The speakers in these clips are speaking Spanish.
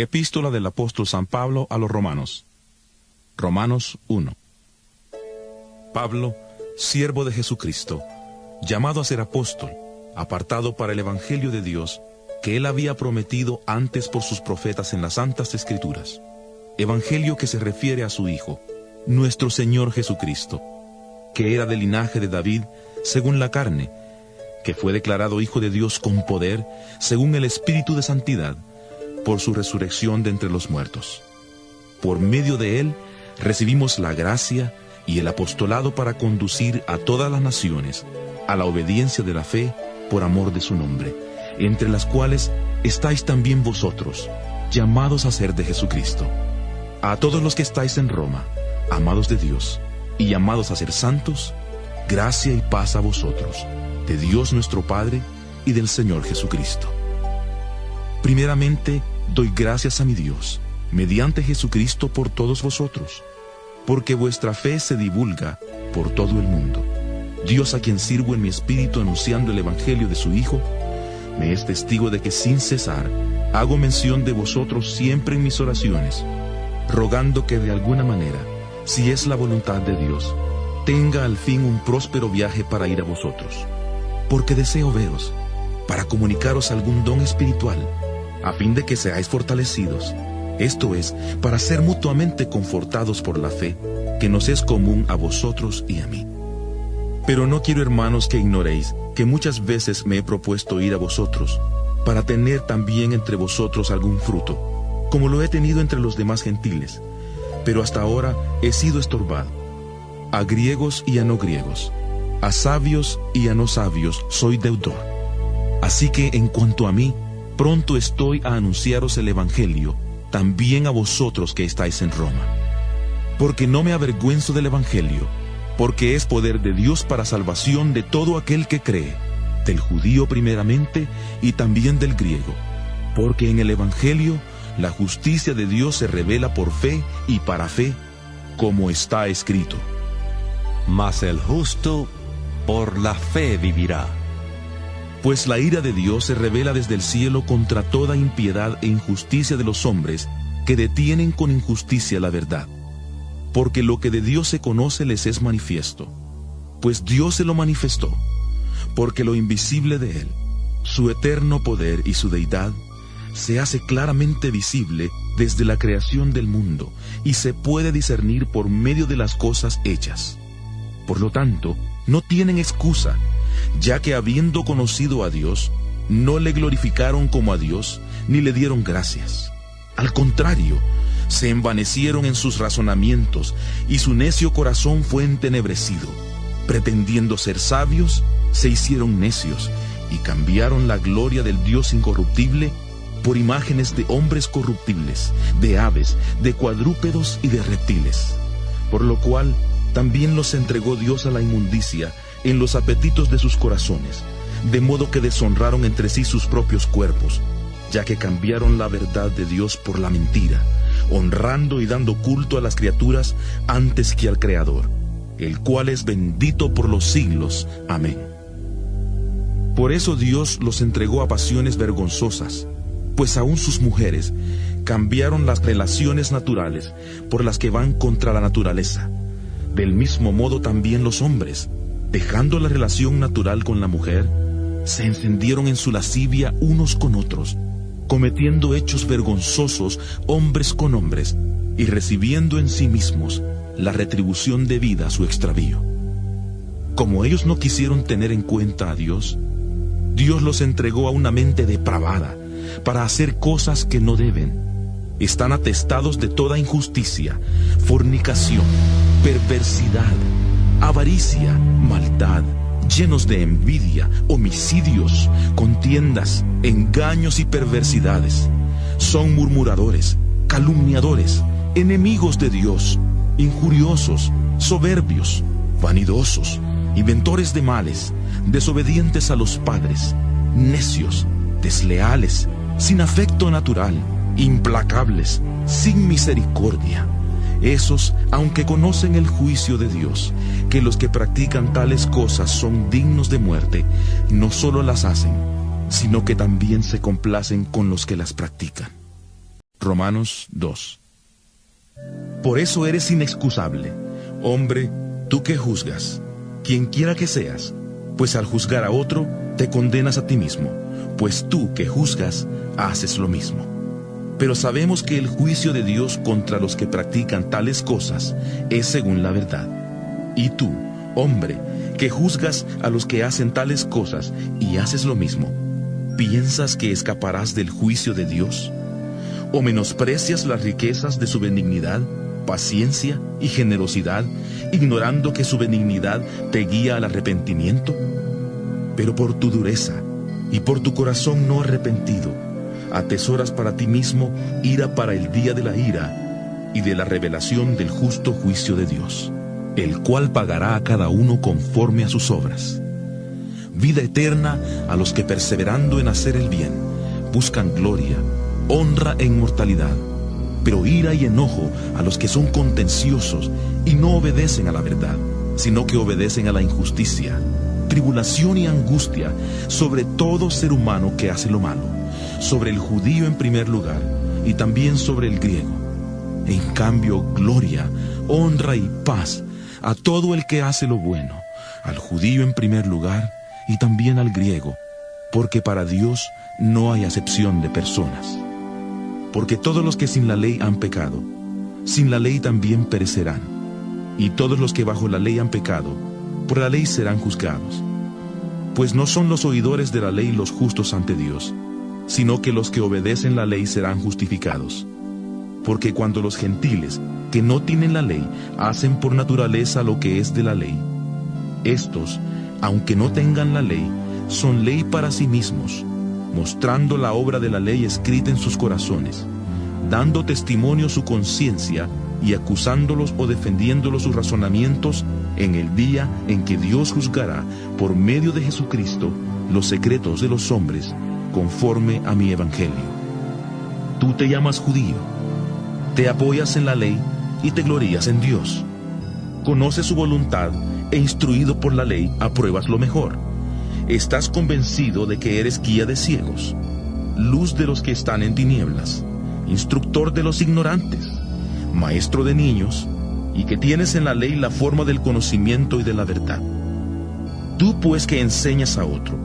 Epístola del apóstol San Pablo a los Romanos. Romanos 1. Pablo, siervo de Jesucristo, llamado a ser apóstol, apartado para el Evangelio de Dios, que él había prometido antes por sus profetas en las Santas Escrituras. Evangelio que se refiere a su Hijo, nuestro Señor Jesucristo, que era del linaje de David, según la carne, que fue declarado Hijo de Dios con poder, según el Espíritu de Santidad, por su resurrección de entre los muertos. Por medio de él recibimos la gracia y el apostolado para conducir a todas las naciones a la obediencia de la fe por amor de su nombre, entre las cuales estáis también vosotros, llamados a ser de Jesucristo. A todos los que estáis en Roma, amados de Dios y llamados a ser santos, gracia y paz a vosotros, de Dios nuestro Padre y del Señor Jesucristo. Primeramente, doy gracias a mi Dios, mediante Jesucristo por todos vosotros, porque vuestra fe se divulga por todo el mundo. Dios, a quien sirvo en mi espíritu anunciando el Evangelio de su Hijo, me es testigo de que sin cesar hago mención de vosotros siempre en mis oraciones, rogando que de alguna manera, si es la voluntad de Dios, tenga al fin un próspero viaje para ir a vosotros, porque deseo veros, para comunicaros algún don espiritual, a fin de que seáis fortalecidos, esto es, para ser mutuamente confortados por la fe, que nos es común a vosotros y a mí. Pero no quiero, hermanos, que ignoréis que muchas veces me he propuesto ir a vosotros, para tener también entre vosotros algún fruto, como lo he tenido entre los demás gentiles, pero hasta ahora he sido estorbado. A griegos y a no griegos, a sabios y a no sabios soy deudor. Así que en cuanto a mí, pronto estoy a anunciaros el Evangelio, también a vosotros que estáis en Roma. Porque no me avergüenzo del Evangelio, porque es poder de Dios para salvación de todo aquel que cree, del judío primeramente y también del griego. Porque en el Evangelio la justicia de Dios se revela por fe y para fe, como está escrito: Mas el justo por la fe vivirá. Pues la ira de Dios se revela desde el cielo contra toda impiedad e injusticia de los hombres que detienen con injusticia la verdad. Porque lo que de Dios se conoce les es manifiesto, pues Dios se lo manifestó, porque lo invisible de Él, su eterno poder y su deidad, se hace claramente visible desde la creación del mundo y se puede discernir por medio de las cosas hechas. Por lo tanto, no tienen excusa, ya que habiendo conocido a Dios, no le glorificaron como a Dios, ni le dieron gracias. Al contrario, se envanecieron en sus razonamientos, y su necio corazón fue entenebrecido. Pretendiendo ser sabios, se hicieron necios, y cambiaron la gloria del Dios incorruptible por imágenes de hombres corruptibles, de aves, de cuadrúpedos y de reptiles. Por lo cual, también los entregó Dios a la inmundicia, en los apetitos de sus corazones, de modo que deshonraron entre sí sus propios cuerpos, ya que cambiaron la verdad de Dios por la mentira, honrando y dando culto a las criaturas antes que al Creador, el cual es bendito por los siglos. Amén. Por eso Dios los entregó a pasiones vergonzosas, pues aún sus mujeres cambiaron las relaciones naturales por las que van contra la naturaleza. Del mismo modo también los hombres, dejando la relación natural con la mujer, se encendieron en su lascivia unos con otros, cometiendo hechos vergonzosos hombres con hombres, y recibiendo en sí mismos la retribución debida a su extravío. Como ellos no quisieron tener en cuenta a Dios, Dios los entregó a una mente depravada, para hacer cosas que no deben. Están atestados de toda injusticia, fornicación, perversidad, avaricia, maldad, llenos de envidia, homicidios, contiendas, engaños y perversidades. Son murmuradores, calumniadores, enemigos de Dios, injuriosos, soberbios, vanidosos, inventores de males, desobedientes a los padres, necios, desleales, sin afecto natural, implacables, sin misericordia. Esos, aunque conocen el juicio de Dios, que los que practican tales cosas son dignos de muerte, no solo las hacen, sino que también se complacen con los que las practican. Romanos 2. Por eso eres inexcusable, hombre, tú que juzgas, quien quiera que seas, pues al juzgar a otro, te condenas a ti mismo, pues tú que juzgas, haces lo mismo. Pero sabemos que el juicio de Dios contra los que practican tales cosas es según la verdad. Y tú, hombre, que juzgas a los que hacen tales cosas y haces lo mismo, ¿piensas que escaparás del juicio de Dios? ¿O menosprecias las riquezas de su benignidad, paciencia y generosidad, ignorando que su benignidad te guía al arrepentimiento? Pero por tu dureza y por tu corazón no arrepentido, atesoras para ti mismo ira para el día de la ira y de la revelación del justo juicio de Dios, el cual pagará a cada uno conforme a sus obras. Vida eterna a los que perseverando en hacer el bien, buscan gloria, honra e inmortalidad, pero ira y enojo a los que son contenciosos y no obedecen a la verdad, sino que obedecen a la injusticia, tribulación y angustia sobre todo ser humano que hace lo malo, sobre el judío en primer lugar y también sobre el griego. En cambio, gloria, honra y paz a todo el que hace lo bueno, al judío en primer lugar y también al griego, porque para Dios no hay acepción de personas. Porque todos los que sin la ley han pecado, sin la ley también perecerán, y todos los que bajo la ley han pecado, por la ley serán juzgados. Pues no son los oidores de la ley los justos ante Dios, sino que los que obedecen la ley serán justificados. Porque cuando los gentiles, que no tienen la ley, hacen por naturaleza lo que es de la ley, estos, aunque no tengan la ley, son ley para sí mismos, mostrando la obra de la ley escrita en sus corazones, dando testimonio su conciencia y acusándolos o defendiéndolos sus razonamientos en el día en que Dios juzgará por medio de Jesucristo los secretos de los hombres conforme a mi evangelio. Tú te llamas judío, te apoyas en la ley y te glorías en Dios. Conoces su voluntad e instruido por la ley apruebas lo mejor. Estás convencido de que eres guía de ciegos, luz de los que están en tinieblas, instructor de los ignorantes, maestro de niños, y que tienes en la ley la forma del conocimiento y de la verdad. Tú pues que enseñas a otro,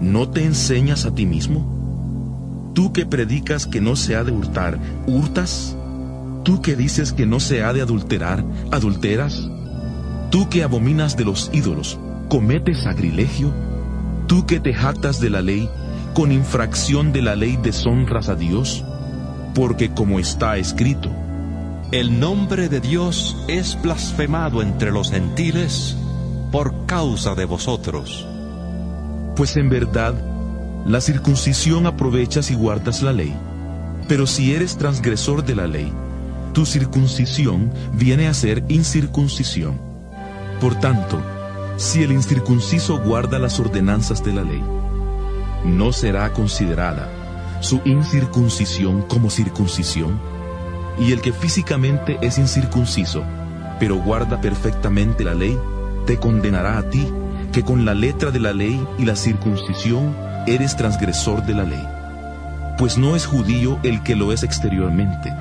¿no te enseñas a ti mismo? Tú que predicas que no se ha de hurtar, ¿hurtas? Tú que dices que no se ha de adulterar, ¿adulteras? Tú que abominas de los ídolos, ¿cometes sacrilegio? Tú que te jactas de la ley, con infracción de la ley deshonras a Dios, porque como está escrito, el nombre de Dios es blasfemado entre los gentiles por causa de vosotros. Pues en verdad, la circuncisión aprovechas si guardas la ley, pero si eres transgresor de la ley, tu circuncisión viene a ser incircuncisión. Por tanto, si el incircunciso guarda las ordenanzas de la ley, ¿no será considerada su incircuncisión como circuncisión? Y el que físicamente es incircunciso, pero guarda perfectamente la ley, te condenará a ti, que con la letra de la ley y la circuncisión eres transgresor de la ley. Pues no es judío el que lo es exteriormente,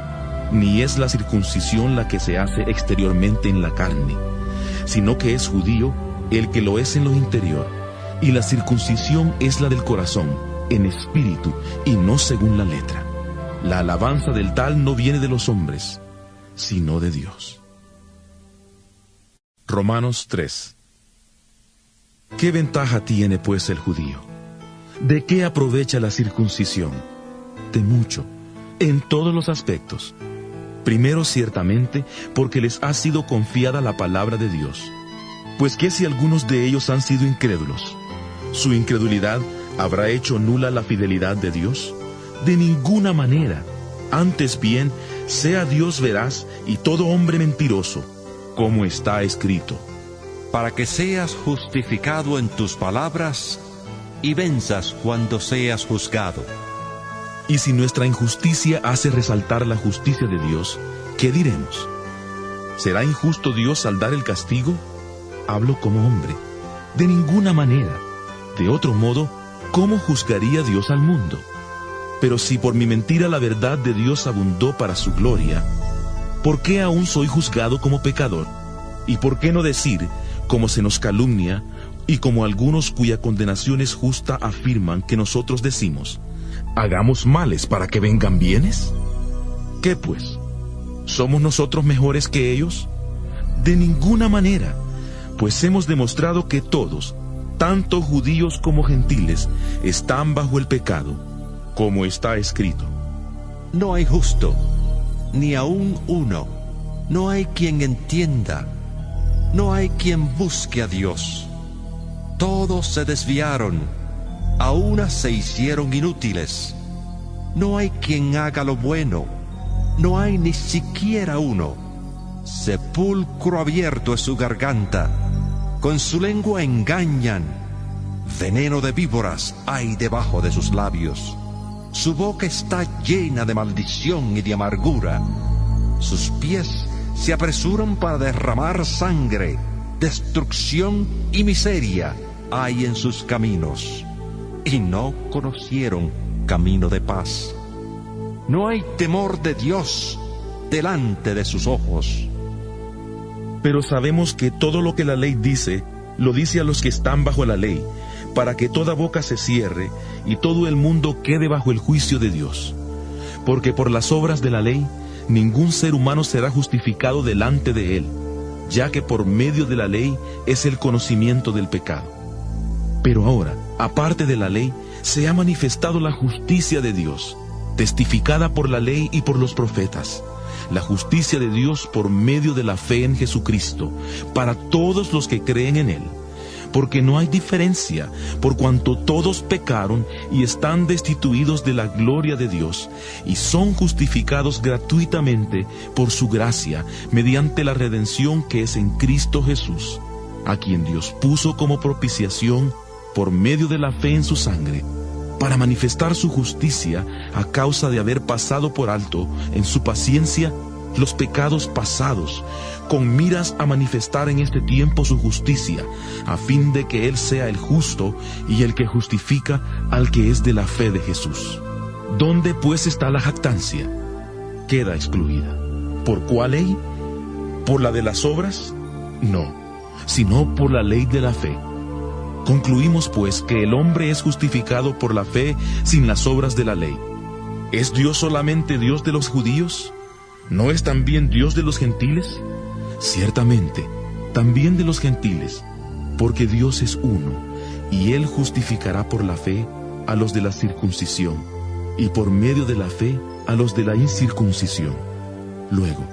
ni es la circuncisión la que se hace exteriormente en la carne, sino que es judío el que lo es en lo interior, y la circuncisión es la del corazón, en espíritu, y no según la letra. La alabanza del tal no viene de los hombres, sino de Dios. Romanos 3. ¿Qué ventaja tiene pues el judío? ¿De qué aprovecha la circuncisión? De mucho, en todos los aspectos. Primero, ciertamente, porque les ha sido confiada la palabra de Dios. Pues que si algunos de ellos han sido incrédulos, ¿su incredulidad habrá hecho nula la fidelidad de Dios? De ninguna manera. Antes bien, sea Dios veraz y todo hombre mentiroso, como está escrito. Para que seas justificado en tus palabras y venzas cuando seas juzgado. Y si nuestra injusticia hace resaltar la justicia de Dios, ¿qué diremos? ¿Será injusto Dios al dar el castigo? Hablo como hombre. De ninguna manera. De otro modo, ¿cómo juzgaría Dios al mundo? Pero si por mi mentira la verdad de Dios abundó para su gloria, ¿por qué aún soy juzgado como pecador? ¿Y por qué no decir, como se nos calumnia, y como algunos cuya condenación es justa afirman que nosotros decimos, ¿hagamos males para que vengan bienes? ¿Qué pues? ¿Somos nosotros mejores que ellos? De ninguna manera, pues hemos demostrado que todos, tanto judíos como gentiles, están bajo el pecado, como está escrito. No hay justo, ni aun uno. No hay quien entienda. No hay quien busque a Dios. Todos se desviaron, a una se hicieron inútiles. No hay quien haga lo bueno, no hay ni siquiera uno. Sepulcro abierto es su garganta, con su lengua engañan. Veneno de víboras hay debajo de sus labios. Su boca está llena de maldición y de amargura. Sus pies se apresuran para derramar sangre. Destrucción y miseria hay en sus caminos, y no conocieron camino de paz. No hay temor de Dios delante de sus ojos. Pero sabemos que todo lo que la ley dice, lo dice a los que están bajo la ley, para que toda boca se cierre y todo el mundo quede bajo el juicio de Dios. Porque por las obras de la ley, ningún ser humano será justificado delante de él, ya que por medio de la ley es el conocimiento del pecado. Pero ahora, aparte de la ley, se ha manifestado la justicia de Dios, testificada por la ley y por los profetas, la justicia de Dios por medio de la fe en Jesucristo, para todos los que creen en Él. Porque no hay diferencia, por cuanto todos pecaron y están destituidos de la gloria de Dios, y son justificados gratuitamente por su gracia, mediante la redención que es en Cristo Jesús, a quien Dios puso como propiciación por medio de la fe en su sangre, para manifestar su justicia a causa de haber pasado por alto en su paciencia los pecados pasados, con miras a manifestar en este tiempo su justicia, a fin de que Él sea el justo y el que justifica al que es de la fe de Jesús. ¿Dónde pues está la jactancia? Queda excluida. ¿Por cuál ley? ¿Por la de las obras? No, sino por la ley de la fe. Concluimos pues que el hombre es justificado por la fe sin las obras de la ley. ¿Es Dios solamente Dios de los judíos? ¿No es también Dios de los gentiles? Ciertamente, también de los gentiles, porque Dios es uno, y Él justificará por la fe a los de la circuncisión, y por medio de la fe a los de la incircuncisión. Luego,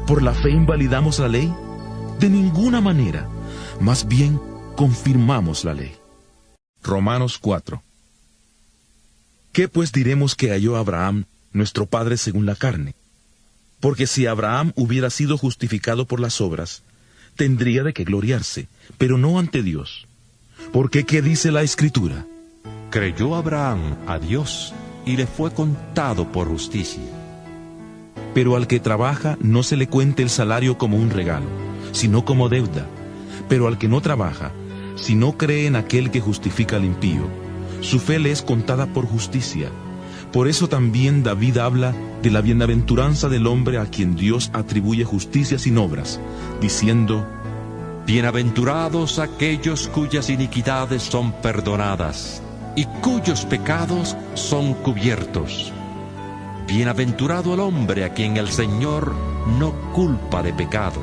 ¿por la fe invalidamos la ley? De ninguna manera, más bien confirmamos la ley. Romanos 4. ¿Qué pues diremos que halló Abraham, nuestro padre según la carne? Porque si Abraham hubiera sido justificado por las obras, tendría de qué gloriarse, pero no ante Dios. Porque ¿qué dice la Escritura? Creyó Abraham a Dios y le fue contado por justicia. Pero al que trabaja no se le cuente el salario como un regalo, sino como deuda. Pero al que no trabaja, si no cree en aquel que justifica al impío, su fe le es contada por justicia. Por eso también David habla de la bienaventuranza del hombre a quien Dios atribuye justicia sin obras, diciendo: Bienaventurados aquellos cuyas iniquidades son perdonadas y cuyos pecados son cubiertos. Bienaventurado el hombre a quien el Señor no culpa de pecado.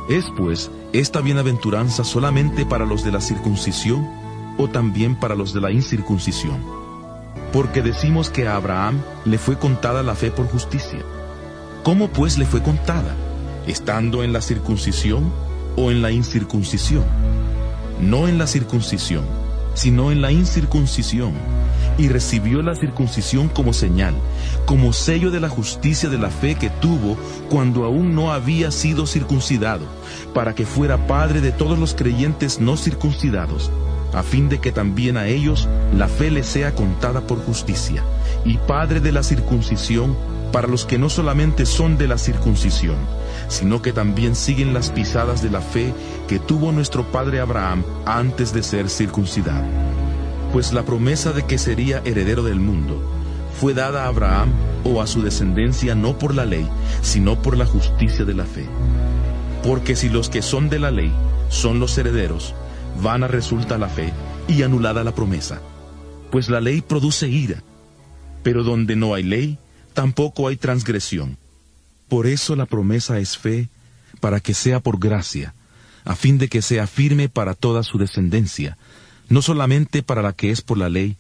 ¿Es pues esta bienaventuranza solamente para los de la circuncisión o también para los de la incircuncisión? Porque decimos que a Abraham le fue contada la fe por justicia. ¿Cómo pues le fue contada? ¿Estando en la circuncisión o en la incircuncisión? No en la circuncisión, sino en la incircuncisión. Y recibió la circuncisión como señal, como sello de la justicia de la fe que tuvo cuando aún no había sido circuncidado, para que fuera padre de todos los creyentes no circuncidados, a fin de que también a ellos la fe les sea contada por justicia, y padre de la circuncisión para los que no solamente son de la circuncisión, sino que también siguen las pisadas de la fe que tuvo nuestro padre Abraham antes de ser circuncidado. Pues la promesa de que sería heredero del mundo fue dada a Abraham o a su descendencia no por la ley, sino por la justicia de la fe. Porque si los que son de la ley son los herederos, vana resulta la fe y anulada la promesa. Pues la ley produce ira, pero donde no hay ley, tampoco hay transgresión. Por eso la promesa es fe, para que sea por gracia, a fin de que sea firme para toda su descendencia, no solamente para la que es por la ley,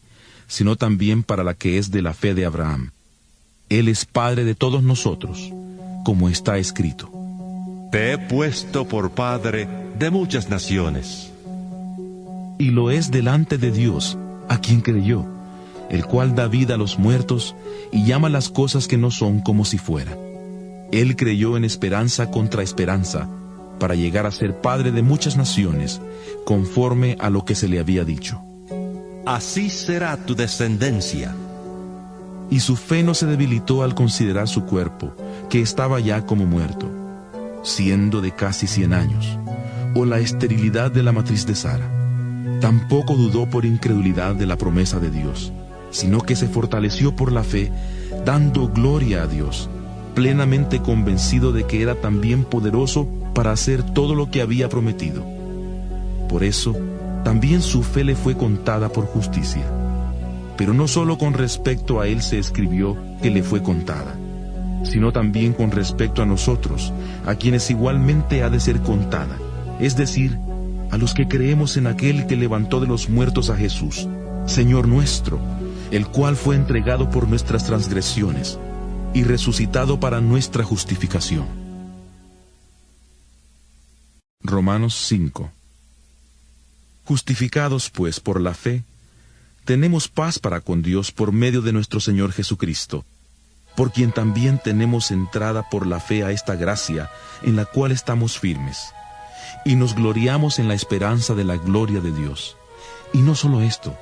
sino también para la que es de la fe de Abraham. Él es Padre de todos nosotros, como está escrito: Te he puesto por padre de muchas naciones. Y lo es delante de Dios, a quien creyó, el cual da vida a los muertos y llama las cosas que no son como si fuera. Él creyó en esperanza contra esperanza, para llegar a ser padre de muchas naciones, conforme a lo que se le había dicho: Así será tu descendencia. Y su fe no se debilitó al considerar su cuerpo, que estaba ya como muerto, siendo de casi 100 años, o la esterilidad de la matriz de Sara. Tampoco dudó por incredulidad de la promesa de Dios, sino que se fortaleció por la fe, dando gloria a Dios, plenamente convencido de que era también poderoso para hacer todo lo que había prometido. Por eso, también su fe le fue contada por justicia. Pero no solo con respecto a él se escribió que le fue contada, sino también con respecto a nosotros, a quienes igualmente ha de ser contada, es decir, a los que creemos en aquel que levantó de los muertos a Jesús, Señor nuestro, el cual fue entregado por nuestras transgresiones y resucitado para nuestra justificación. Romanos 5. Justificados pues por la fe, tenemos paz para con Dios por medio de nuestro Señor Jesucristo, por quien también tenemos entrada por la fe a esta gracia en la cual estamos firmes, y nos gloriamos en la esperanza de la gloria de Dios. Y no solo esto,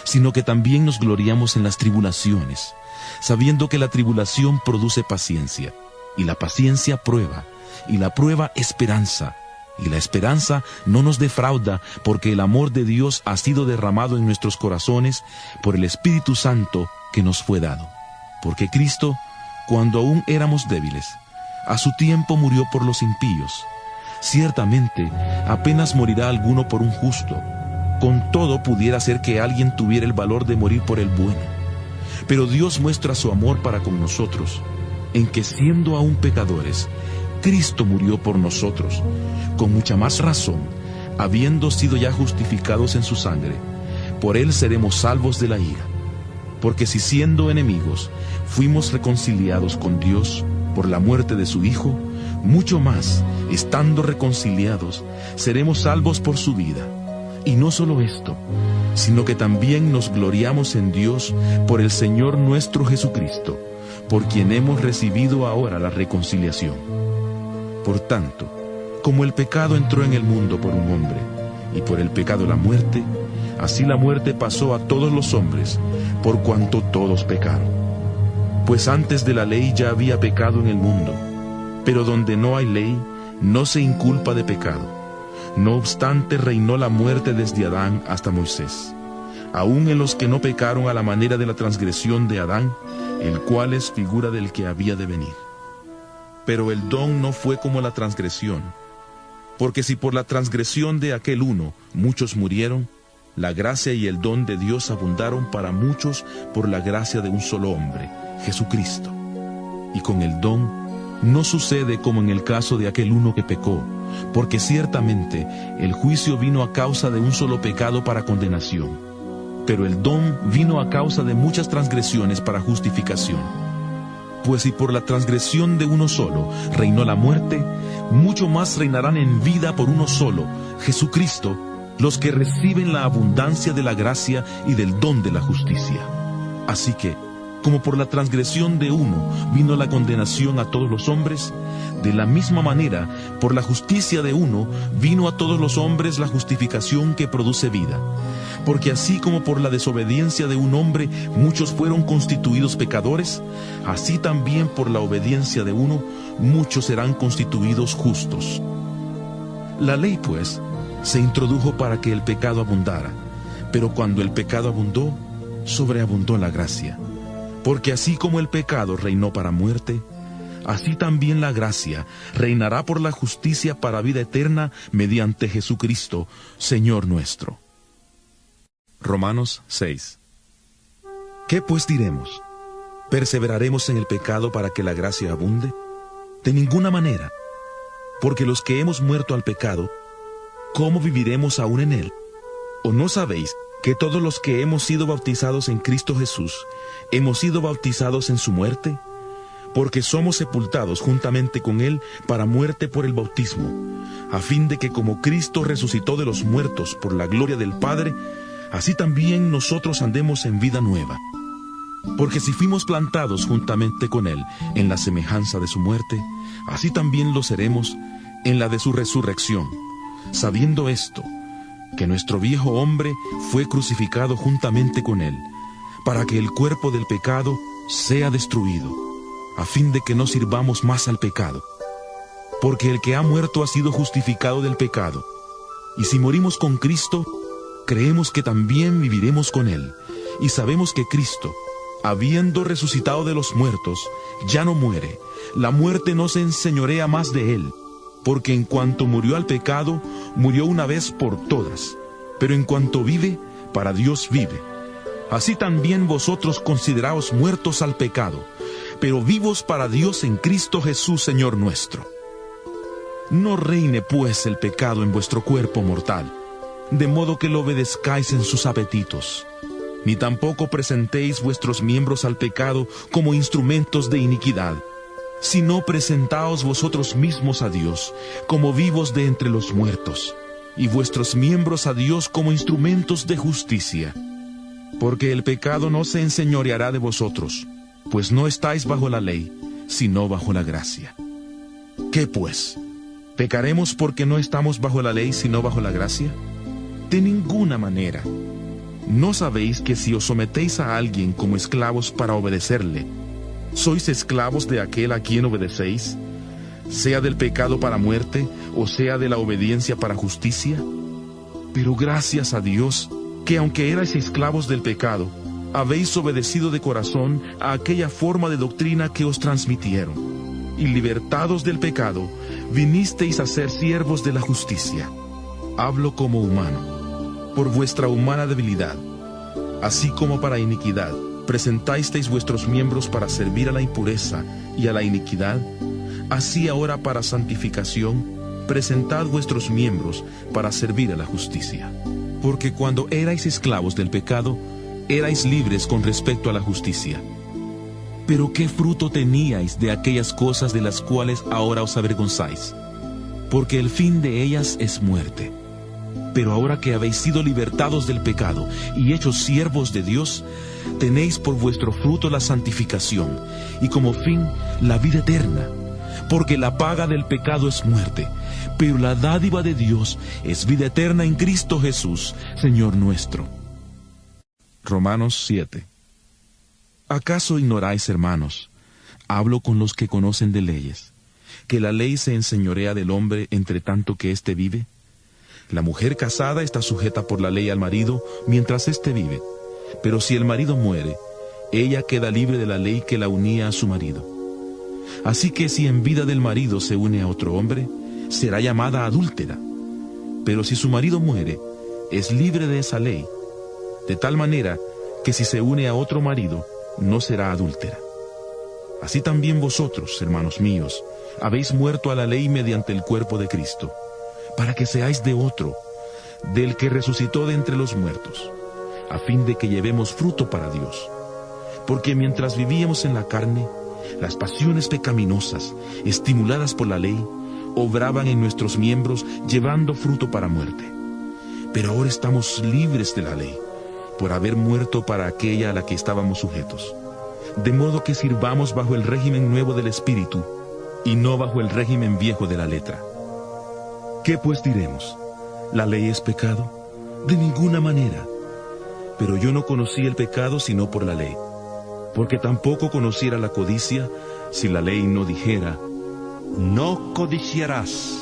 sino que también nos gloriamos en las tribulaciones, sabiendo que la tribulación produce paciencia, y la paciencia prueba, y la prueba esperanza, y la esperanza no nos defrauda, porque el amor de Dios ha sido derramado en nuestros corazones por el Espíritu Santo que nos fue dado. Porque Cristo, cuando aún éramos débiles, a su tiempo murió por los impíos. Ciertamente, apenas morirá alguno por un justo. Con todo pudiera ser que alguien tuviera el valor de morir por el bueno. Pero Dios muestra su amor para con nosotros, en que siendo aún pecadores, Cristo murió por nosotros. Con mucha más razón, habiendo sido ya justificados en su sangre, por él seremos salvos de la ira. Porque si siendo enemigos, fuimos reconciliados con Dios por la muerte de su Hijo, mucho más, estando reconciliados, seremos salvos por su vida. Y no solo esto, sino que también nos gloriamos en Dios por el Señor nuestro Jesucristo, por quien hemos recibido ahora la reconciliación. Por tanto, como el pecado entró en el mundo por un hombre, y por el pecado la muerte, así la muerte pasó a todos los hombres, por cuanto todos pecaron. Pues antes de la ley ya había pecado en el mundo, pero donde no hay ley, no se inculpa de pecado. No obstante, reinó la muerte desde Adán hasta Moisés, aun en los que no pecaron a la manera de la transgresión de Adán, el cual es figura del que había de venir. Pero el don no fue como la transgresión, porque si por la transgresión de aquel uno muchos murieron, la gracia y el don de Dios abundaron para muchos por la gracia de un solo hombre, Jesucristo. Y con el don no sucede como en el caso de aquel uno que pecó, porque ciertamente el juicio vino a causa de un solo pecado para condenación, pero el don vino a causa de muchas transgresiones para justificación. Pues si por la transgresión de uno solo reinó la muerte, mucho más reinarán en vida por uno solo, Jesucristo, los que reciben la abundancia de la gracia y del don de la justicia. Así que, como por la transgresión de uno vino la condenación a todos los hombres, de la misma manera, por la justicia de uno vino a todos los hombres la justificación que produce vida. Porque así como por la desobediencia de un hombre muchos fueron constituidos pecadores, así también por la obediencia de uno muchos serán constituidos justos. La ley, pues, se introdujo para que el pecado abundara, pero cuando el pecado abundó, sobreabundó la gracia, Porque así como el pecado reinó para muerte, así también la gracia reinará por la justicia para vida eterna mediante Jesucristo, Señor nuestro. Romanos 6. ¿Qué pues diremos? ¿Perseveraremos en el pecado para que la gracia abunde? De ninguna manera, porque los que hemos muerto al pecado, ¿cómo viviremos aún en él? ¿O no sabéis que todos los que hemos sido bautizados en Cristo Jesús, hemos sido bautizados en su muerte? Porque somos sepultados juntamente con él para muerte por el bautismo, a fin de que como Cristo resucitó de los muertos por la gloria del Padre, así también nosotros andemos en vida nueva. Porque si fuimos plantados juntamente con él en la semejanza de su muerte, así también lo seremos en la de su resurrección, sabiendo esto, que nuestro viejo hombre fue crucificado juntamente con él, para que el cuerpo del pecado sea destruido, a fin de que no sirvamos más al pecado. Porque el que ha muerto ha sido justificado del pecado, y si morimos con Cristo, creemos que también viviremos con él, y sabemos que Cristo, habiendo resucitado de los muertos, ya no muere, la muerte no se enseñorea más de él, porque en cuanto murió al pecado, murió una vez por todas, pero en cuanto vive, para Dios vive. Así también vosotros consideraos muertos al pecado, pero vivos para Dios en Cristo Jesús, Señor nuestro. No reine pues el pecado en vuestro cuerpo mortal, de modo que lo obedezcáis en sus apetitos. Ni tampoco presentéis vuestros miembros al pecado como instrumentos de iniquidad, sino presentaos vosotros mismos a Dios como vivos de entre los muertos, y vuestros miembros a Dios como instrumentos de justicia. Porque el pecado no se enseñoreará de vosotros, pues no estáis bajo la ley, sino bajo la gracia. ¿Qué pues? ¿Pecaremos porque no estamos bajo la ley, sino bajo la gracia? De ninguna manera. ¿No sabéis que si os sometéis a alguien como esclavos para obedecerle, sois esclavos de aquel a quien obedecéis, sea del pecado para muerte, o sea de la obediencia para justicia? Pero gracias a Dios, que aunque erais esclavos del pecado, habéis obedecido de corazón a aquella forma de doctrina que os transmitieron, y libertados del pecado, vinisteis a ser siervos de la justicia. Hablo como humano, por vuestra humana debilidad, así como para iniquidad, presentasteis vuestros miembros para servir a la impureza y a la iniquidad, así ahora para santificación, presentad vuestros miembros para servir a la justicia. Porque cuando erais esclavos del pecado, erais libres con respecto a la justicia. Pero ¿qué fruto teníais de aquellas cosas de las cuales ahora os avergonzáis? Porque el fin de ellas es muerte. Pero ahora que habéis sido libertados del pecado y hechos siervos de Dios, tenéis por vuestro fruto la santificación, y como fin la vida eterna. Porque la paga del pecado es muerte, pero la dádiva de Dios es vida eterna en Cristo Jesús, Señor nuestro. Romanos 7. ¿Acaso ignoráis, hermanos? Hablo con los que conocen de leyes, que la ley se enseñorea del hombre entre tanto que éste vive. La mujer casada está sujeta por la ley al marido mientras éste vive, pero si el marido muere, ella queda libre de la ley que la unía a su marido. Así que si en vida del marido se une a otro hombre, será llamada adúltera. Pero si su marido muere, es libre de esa ley, de tal manera que si se une a otro marido, no será adúltera. Así también vosotros, hermanos míos, habéis muerto a la ley mediante el cuerpo de Cristo, para que seáis de otro, del que resucitó de entre los muertos, a fin de que llevemos fruto para Dios. Porque mientras vivíamos en la carne, las pasiones pecaminosas, estimuladas por la ley, obraban en nuestros miembros, llevando fruto para muerte. Pero ahora estamos libres de la ley, por haber muerto para aquella a la que estábamos sujetos. De modo que sirvamos bajo el régimen nuevo del Espíritu, y no bajo el régimen viejo de la letra. ¿Qué pues diremos? ¿La ley es pecado? De ninguna manera. Pero yo no conocí el pecado sino por la ley, porque tampoco conociera la codicia si la ley no dijera, no codiciarás.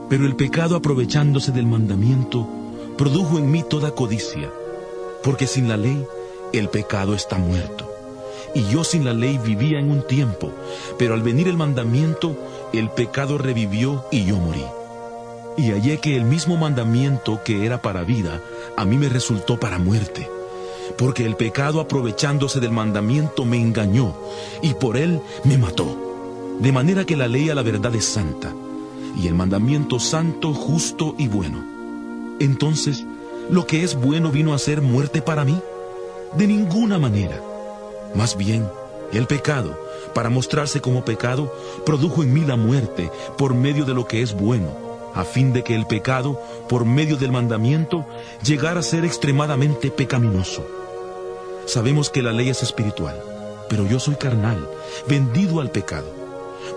Pero el pecado, aprovechándose del mandamiento, produjo en mí toda codicia, porque sin la ley el pecado está muerto. y yo sin la ley vivía en un tiempo, pero al venir el mandamiento, el pecado revivió y yo morí. Y hallé que el mismo mandamiento que era para vida, a mí me resultó para muerte. Porque el pecado, aprovechándose del mandamiento, me engañó, y por él me mató. De manera que la ley a la verdad es santa, y el mandamiento santo, justo y bueno. Entonces, ¿lo que es bueno vino a ser muerte para mí? De ninguna manera. Más bien, el pecado, para mostrarse como pecado, produjo en mí la muerte por medio de lo que es bueno, a fin de que el pecado, por medio del mandamiento, llegara a ser extremadamente pecaminoso. Sabemos que la ley es espiritual, pero yo soy carnal, vendido al pecado.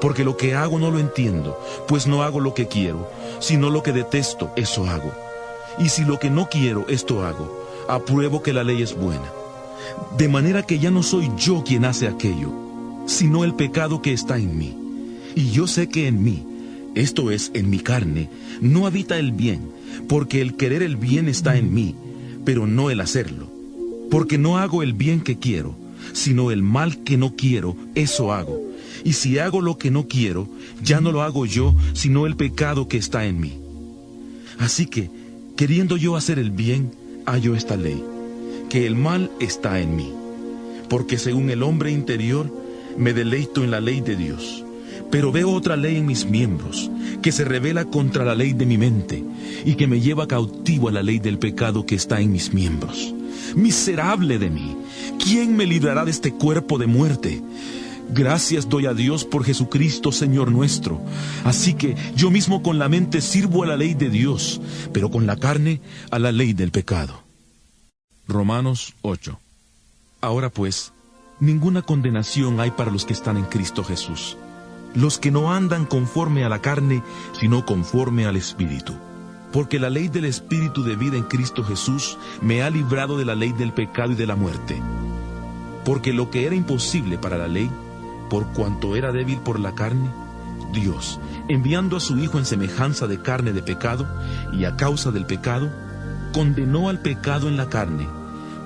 Porque lo que hago no lo entiendo, pues no hago lo que quiero, sino lo que detesto, eso hago. Y si lo que no quiero, esto hago, apruebo que la ley es buena. De manera que ya no soy yo quien hace aquello, sino el pecado que está en mí. Y yo sé que en mí, esto es, en mi carne, no habita el bien, porque el querer el bien está en mí, pero no el hacerlo. Porque no hago el bien que quiero, sino el mal que no quiero, eso hago. Y si hago lo que no quiero, ya no lo hago yo, sino el pecado que está en mí. Así que, queriendo yo hacer el bien, hallo esta ley, que el mal está en mí. Porque según el hombre interior, me deleito en la ley de Dios. Pero veo otra ley en mis miembros, que se rebela contra la ley de mi mente, y que me lleva cautivo a la ley del pecado que está en mis miembros. Miserable de mí, ¿quién me librará de este cuerpo de muerte? Gracias doy a Dios por Jesucristo, Señor nuestro. Así que yo mismo con la mente sirvo a la ley de Dios, pero con la carne a la ley del pecado. Romanos 8. Ahora pues, ninguna condenación hay para los que están en Cristo Jesús, los que no andan conforme a la carne, sino conforme al Espíritu. Porque la ley del Espíritu de vida en Cristo Jesús me ha librado de la ley del pecado y de la muerte. Porque lo que era imposible para la ley, por cuanto era débil por la carne, Dios, enviando a su Hijo en semejanza de carne de pecado, y a causa del pecado, condenó al pecado en la carne,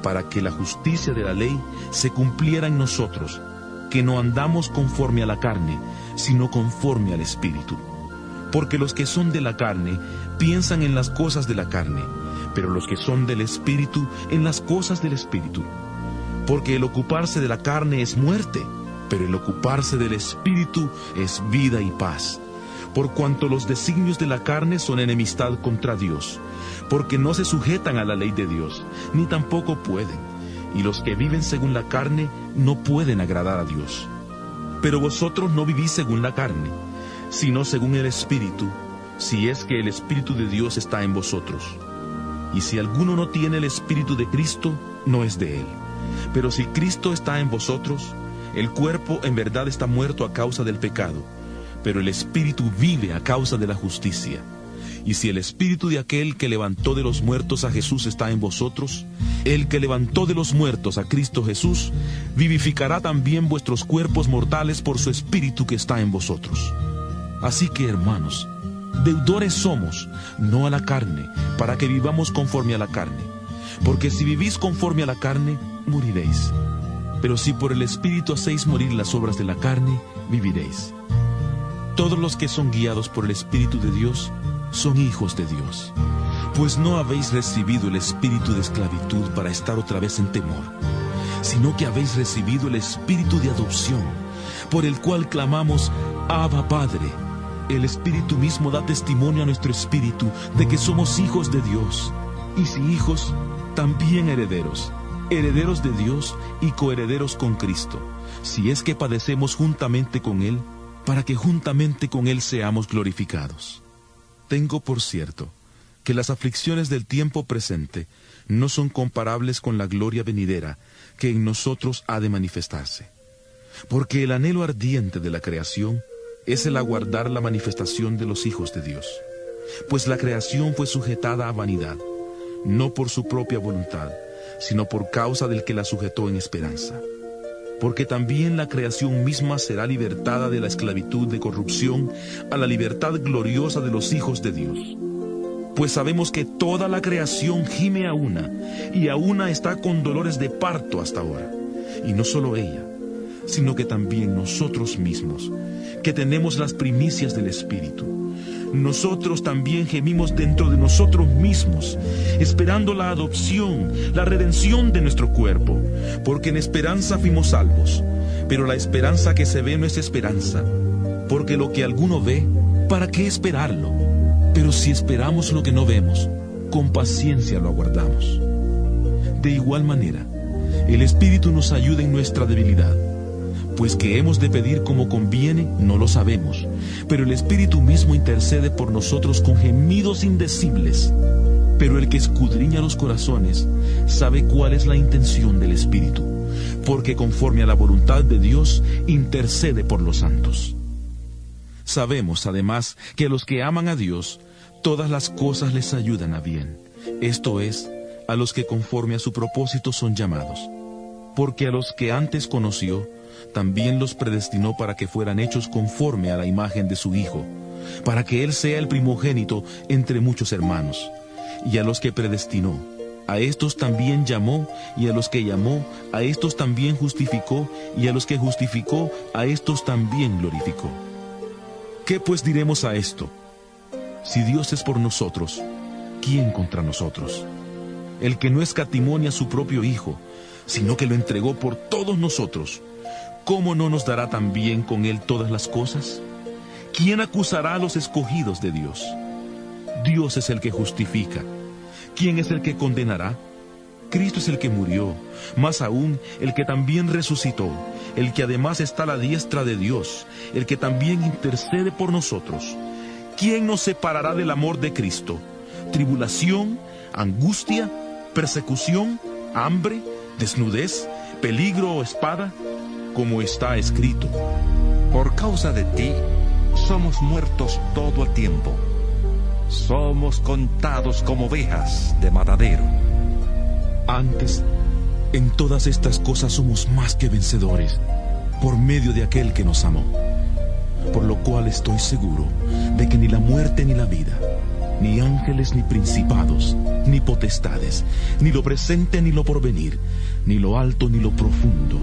para que la justicia de la ley se cumpliera en nosotros, que no andamos conforme a la carne, sino conforme al Espíritu. Porque los que son de la carne piensan en las cosas de la carne, pero los que son del Espíritu en las cosas del Espíritu. Porque el ocuparse de la carne es muerte, pero el ocuparse del Espíritu es vida y paz. Por cuanto los designios de la carne son enemistad contra Dios, porque no se sujetan a la ley de Dios, ni tampoco pueden. Y los que viven según la carne no pueden agradar a Dios. Pero vosotros no vivís según la carne, sino según el Espíritu, si es que el Espíritu de Dios está en vosotros. Y si alguno no tiene el Espíritu de Cristo, no es de él. Pero si Cristo está en vosotros, el cuerpo en verdad está muerto a causa del pecado, pero el Espíritu vive a causa de la justicia. Y si el Espíritu de aquel que levantó de los muertos a Jesús está en vosotros, el que levantó de los muertos a Cristo Jesús, vivificará también vuestros cuerpos mortales por su Espíritu que está en vosotros. Así que, hermanos, deudores somos, no a la carne, para que vivamos conforme a la carne. Porque si vivís conforme a la carne, moriréis. Pero si por el Espíritu hacéis morir las obras de la carne, viviréis. Todos los que son guiados por el Espíritu de Dios son hijos de Dios. Pues no habéis recibido el espíritu de esclavitud para estar otra vez en temor, sino que habéis recibido el espíritu de adopción, por el cual clamamos, Abba, Padre. El Espíritu mismo da testimonio a nuestro espíritu de que somos hijos de Dios. Y si hijos, también herederos, herederos de Dios y coherederos con Cristo, si es que padecemos juntamente con Él, para que juntamente con Él seamos glorificados. Tengo por cierto que las aflicciones del tiempo presente no son comparables con la gloria venidera que en nosotros ha de manifestarse. Porque el anhelo ardiente de la creación es el aguardar la manifestación de los hijos de Dios. Pues la creación fue sujetada a vanidad, no por su propia voluntad, sino por causa del que la sujetó en esperanza. Porque también la creación misma será libertada de la esclavitud de corrupción a la libertad gloriosa de los hijos de Dios. Pues sabemos que toda la creación gime a una, y a una está con dolores de parto hasta ahora. Y no solo ella, sino que también nosotros mismos, que tenemos las primicias del Espíritu. Nosotros también gemimos dentro de nosotros mismos, esperando la adopción, la redención de nuestro cuerpo, porque en esperanza fuimos salvos. Pero la esperanza que se ve no es esperanza, porque lo que alguno ve, ¿para qué esperarlo? Pero si esperamos lo que no vemos, con paciencia lo aguardamos. De igual manera, el Espíritu nos ayuda en nuestra debilidad, pues que hemos de pedir como conviene, no lo sabemos, pero el Espíritu mismo intercede por nosotros con gemidos indecibles. Pero el que escudriña los corazones sabe cuál es la intención del Espíritu, porque conforme a la voluntad de Dios intercede por los santos. Sabemos, además, que a los que aman a Dios, todas las cosas les ayudan a bien, esto es, a los que conforme a su propósito son llamados. Porque a los que antes conoció, también los predestinó para que fueran hechos conforme a la imagen de su Hijo, para que Él sea el primogénito entre muchos hermanos. Y a los que predestinó, a estos también llamó, y a los que llamó, a estos también justificó, y a los que justificó, a estos también glorificó. ¿Qué pues diremos a esto? Si Dios es por nosotros, ¿quién contra nosotros? El que no escatimó ni a su propio Hijo, sino que lo entregó por todos nosotros, ¿cómo no nos dará también con Él todas las cosas? ¿Quién acusará a los escogidos de Dios? Dios es el que justifica. ¿Quién es el que condenará? Cristo es el que murió, más aún el que también resucitó, el que además está a la diestra de Dios, el que también intercede por nosotros. ¿Quién nos separará del amor de Cristo? ¿Tribulación, angustia, persecución, hambre, desnudez, peligro o espada? Como está escrito: por causa de ti, somos muertos todo el tiempo. Somos contados como ovejas de matadero. Antes, en todas estas cosas somos más que vencedores, por medio de aquel que nos amó. Por lo cual estoy seguro de que ni la muerte ni la vida, ni ángeles ni principados, ni potestades, ni lo presente ni lo porvenir, ni lo alto ni lo profundo,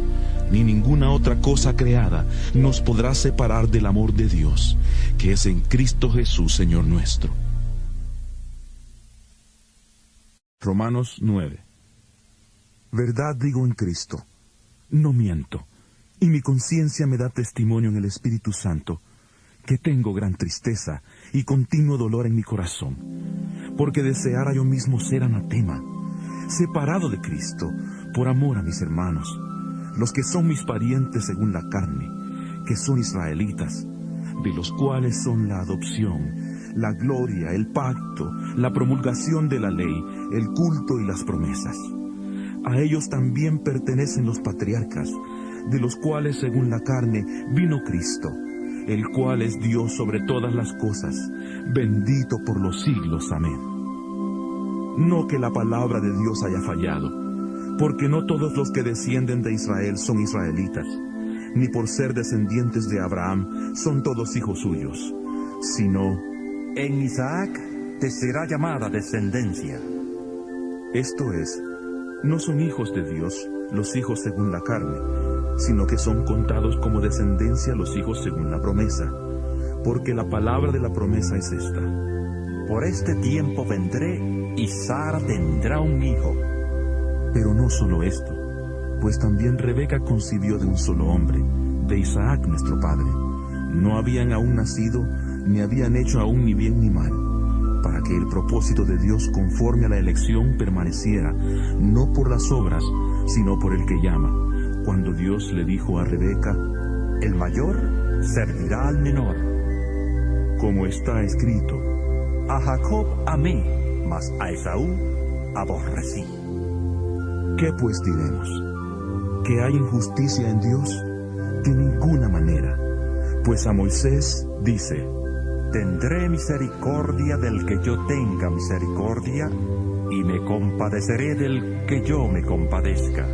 ni ninguna otra cosa creada nos podrá separar del amor de Dios, que es en Cristo Jesús, Señor nuestro. Romanos 9. Verdad digo en Cristo, no miento, y mi conciencia me da testimonio en el Espíritu Santo, que tengo gran tristeza y continuo dolor en mi corazón, porque deseara yo mismo ser anatema, separado de Cristo, por amor a mis hermanos, los que son mis parientes según la carne, que son israelitas, de los cuales son la adopción, la gloria, el pacto, la promulgación de la ley, el culto y las promesas. A ellos también pertenecen los patriarcas, de los cuales según la carne vino Cristo, el cual es Dios sobre todas las cosas, bendito por los siglos. Amén. No que la palabra de Dios haya fallado, porque no todos los que descienden de Israel son israelitas, ni por ser descendientes de Abraham son todos hijos suyos, sino: en Isaac te será llamada descendencia. Esto es, no son hijos de Dios los hijos según la carne, sino que son contados como descendencia los hijos según la promesa, porque la palabra de la promesa es esta: por este tiempo vendré y Sara tendrá un hijo. Pero no solo esto, pues también Rebeca concibió de un solo hombre, de Isaac nuestro padre. No habían aún nacido, ni habían hecho aún ni bien ni mal, para que el propósito de Dios conforme a la elección permaneciera, no por las obras, sino por el que llama, cuando Dios le dijo a Rebeca: el mayor servirá al menor. Como está escrito: a Jacob amé, mas a Esaú aborrecí. ¿Qué pues diremos? ¿Que hay injusticia en Dios? De ninguna manera, pues a Moisés dice: tendré misericordia del que yo tenga misericordia, y me compadeceré del que yo me compadezca.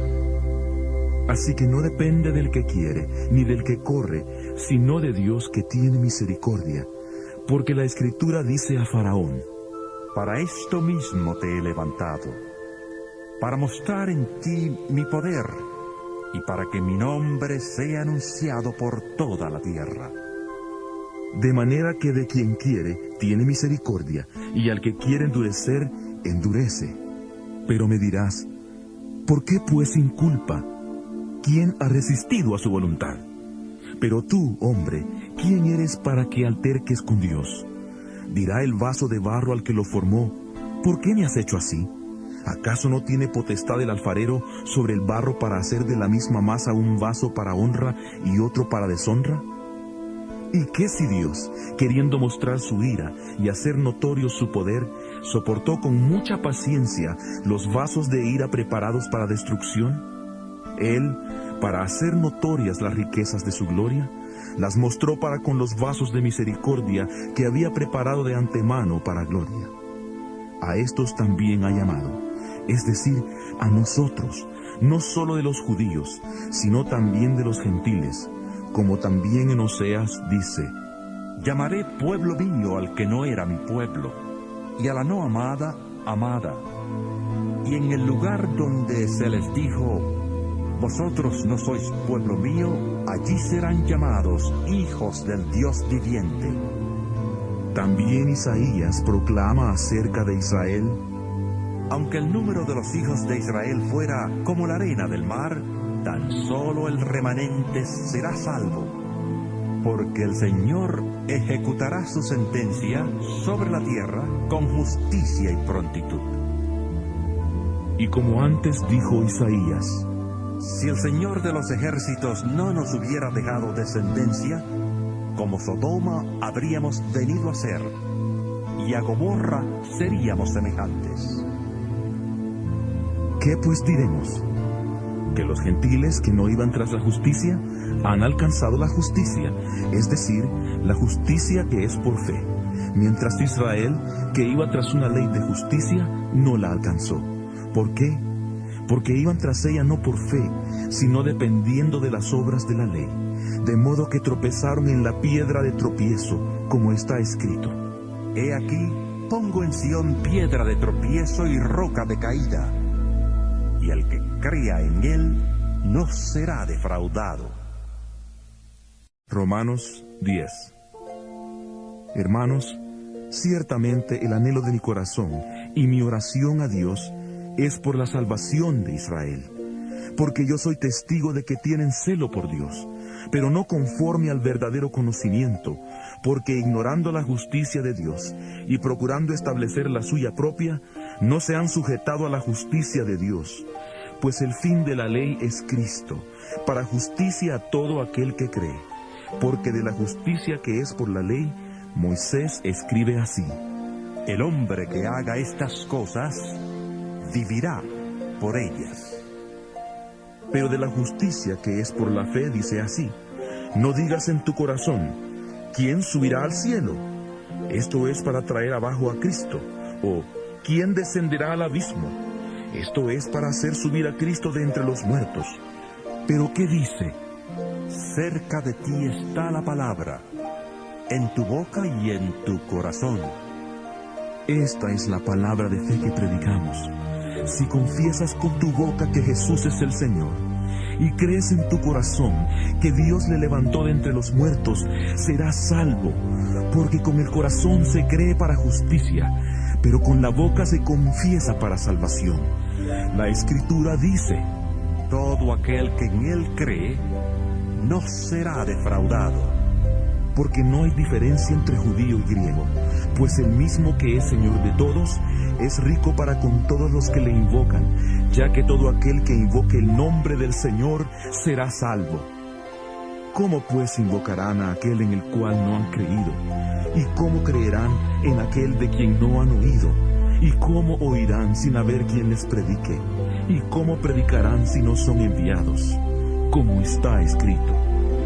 Así que no depende del que quiere, ni del que corre, sino de Dios que tiene misericordia. Porque la Escritura dice a Faraón: para esto mismo te he levantado, para mostrar en ti mi poder, y para que mi nombre sea anunciado por toda la tierra. De manera que de quien quiere, tiene misericordia, y al que quiere endurecer, endurece. Pero me dirás, ¿por qué pues sin culpa? ¿Quién ha resistido a su voluntad? Pero tú, hombre, ¿quién eres para que alterques con Dios? Dirá el vaso de barro al que lo formó, ¿por qué me has hecho así? ¿Acaso no tiene potestad el alfarero sobre el barro para hacer de la misma masa un vaso para honra y otro para deshonra? ¿Y qué si Dios, queriendo mostrar su ira y hacer notorio su poder, soportó con mucha paciencia los vasos de ira preparados para destrucción? Él, para hacer notorias las riquezas de su gloria, las mostró para con los vasos de misericordia que había preparado de antemano para gloria. A estos también ha llamado, es decir, a nosotros, no solo de los judíos, sino también de los gentiles, como también en Oseas dice: Llamaré pueblo mío al que no era mi pueblo, y a la no amada, amada. Y en el lugar donde se les dijo, vosotros no sois pueblo mío, allí serán llamados hijos del Dios viviente. También Isaías proclama acerca de Israel: aunque el número de los hijos de Israel fuera como la arena del mar, tan solo el remanente será salvo, porque el Señor ejecutará su sentencia sobre la tierra con justicia y prontitud. Y como antes dijo Isaías: si el Señor de los ejércitos no nos hubiera dejado descendencia, como Sodoma habríamos venido a ser, y a Gomorra seríamos semejantes. ¿Qué pues diremos? ¿Que los gentiles que no iban tras la justicia han alcanzado la justicia, es decir, la justicia que es por fe, mientras Israel, que iba tras una ley de justicia, no la alcanzó? ¿Por qué? Porque iban tras ella no por fe, sino dependiendo de las obras de la ley, de modo que tropezaron en la piedra de tropiezo, como está escrito: He aquí, pongo en Sión piedra de tropiezo y roca de caída, y el que crea en él no será defraudado. Romanos 10. Hermanos, ciertamente el anhelo de mi corazón y mi oración a Dios es por la salvación de Israel, porque yo soy testigo de que tienen celo por Dios, pero no conforme al verdadero conocimiento, porque ignorando la justicia de Dios y procurando establecer la suya propia, no se han sujetado a la justicia de Dios, pues el fin de la ley es Cristo, para justicia a todo aquel que cree, porque de la justicia que es por la ley, Moisés escribe así: el hombre que haga estas cosas vivirá por ellas. Pero de la justicia que es por la fe dice así: no digas en tu corazón, ¿quién subirá al cielo? Esto es para traer abajo a Cristo. O, ¿quién descenderá al abismo? Esto es para hacer subir a Cristo de entre los muertos. ¿Pero qué dice? Cerca de ti está la palabra, en tu boca y en tu corazón. Esta es la palabra de fe que predicamos. Si confiesas con tu boca que Jesús es el Señor, y crees en tu corazón que Dios le levantó de entre los muertos, serás salvo, porque con el corazón se cree para justicia, pero con la boca se confiesa para salvación. La Escritura dice: todo aquel que en Él cree, no será defraudado. Porque no hay diferencia entre judío y griego, pues el mismo que es Señor de todos, es rico para con todos los que le invocan, ya que todo aquel que invoque el nombre del Señor será salvo. ¿Cómo pues invocarán a aquel en el cual no han creído? ¿Y cómo creerán en aquel de quien no han oído? ¿Y cómo oirán sin haber quien les predique? ¿Y cómo predicarán si no son enviados? Como está escrito: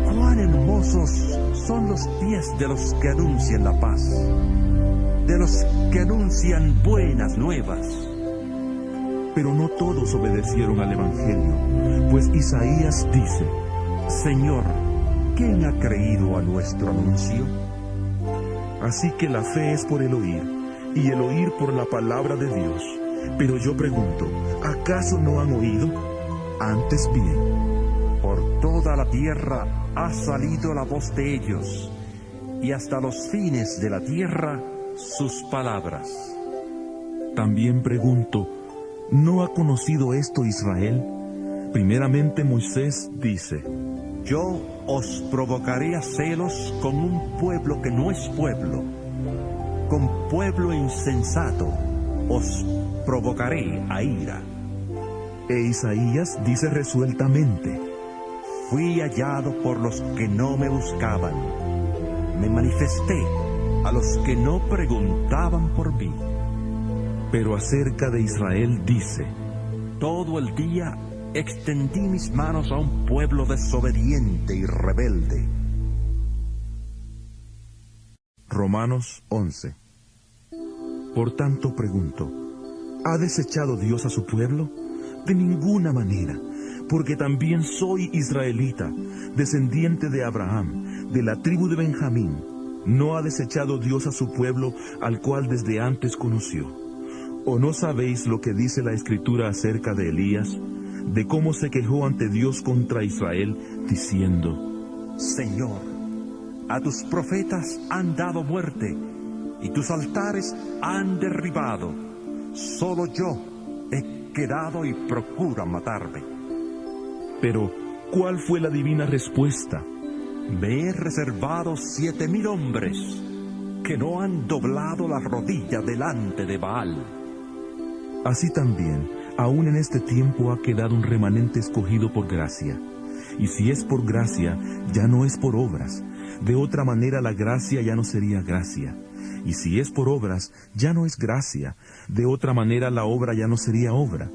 cuán hermosos son los pies de los que anuncian la paz, de los que anuncian buenas nuevas. Pero no todos obedecieron al Evangelio, pues Isaías dice: Señor, ¿quién ha creído a nuestro anuncio? Así que la fe es por el oír, y el oír por la palabra de Dios. Pero yo pregunto, ¿acaso no han oído? Antes bien, Por toda la tierra ha salido la voz de ellos, y hasta los fines de la tierra sus palabras. También pregunto, ¿no ha conocido esto Israel? Primeramente Moisés dice: Yo os provocaré a celos con un pueblo que no es pueblo, con pueblo insensato os provocaré a ira. E Isaías dice resueltamente: Fui hallado por los que no me buscaban, me manifesté a los que no preguntaban por mí. Pero acerca de Israel dice: Todo el día extendí mis manos a un pueblo desobediente y rebelde. Romanos 11. Por tanto pregunto, ¿ha desechado Dios a su pueblo? De ninguna manera, porque también soy israelita, descendiente de Abraham, de la tribu de Benjamín. ¿No ha desechado Dios a su pueblo, al cual desde antes conoció? ¿O no sabéis lo que dice la Escritura acerca de Elías, de cómo se quejó ante Dios contra Israel, diciendo: Señor, a tus profetas han dado muerte, y tus altares han derribado. Solo yo he quedado y procuran matarme. Pero, ¿cuál fue la divina respuesta? Me he reservado 7,000 hombres que no han doblado la rodilla delante de Baal. Así también, aún en este tiempo ha quedado un remanente escogido por gracia. Y si es por gracia, ya no es por obras. De otra manera la gracia ya no sería gracia. Y si es por obras, ya no es gracia. De otra manera la obra ya no sería obra.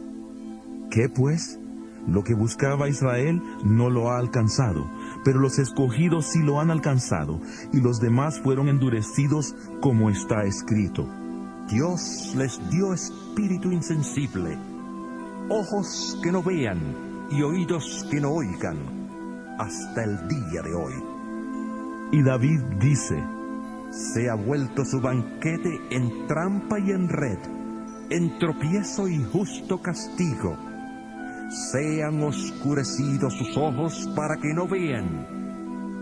¿Qué pues? Lo que buscaba Israel no lo ha alcanzado, pero los escogidos sí lo han alcanzado, y los demás fueron endurecidos, como está escrito. Dios les dio espíritu insensible, ojos que no vean y oídos que no oigan, hasta el día de hoy. Y David dice: Se ha vuelto su banquete en trampa y en red, en tropiezo y justo castigo. Sean oscurecidos sus ojos para que no vean,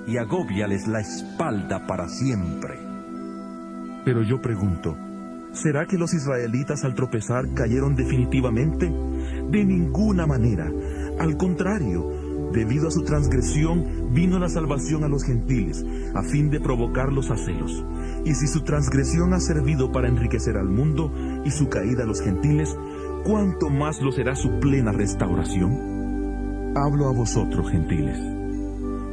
y agóbiales la espalda para siempre. Pero yo pregunto, ¿será que los israelitas al tropezar cayeron definitivamente? De ninguna manera. Al contrario, debido a su transgresión vino la salvación a los gentiles, a fin de provocarlos a celos. Y si su transgresión ha servido para enriquecer al mundo y su caída a los gentiles, ¿cuánto más lo será su plena restauración? Hablo a vosotros, gentiles.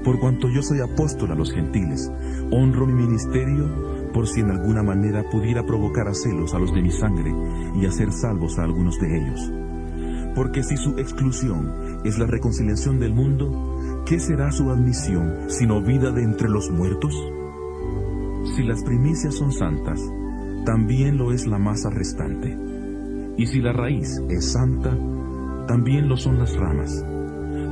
Por cuanto yo soy apóstol a los gentiles, honro mi ministerio, por si en alguna manera pudiera provocar a celos a los de mi sangre y hacer salvos a algunos de ellos. Porque si su exclusión es la reconciliación del mundo, ¿qué será su admisión sino vida de entre los muertos? Si las primicias son santas, también lo es la masa restante. Y si la raíz es santa, también lo son las ramas.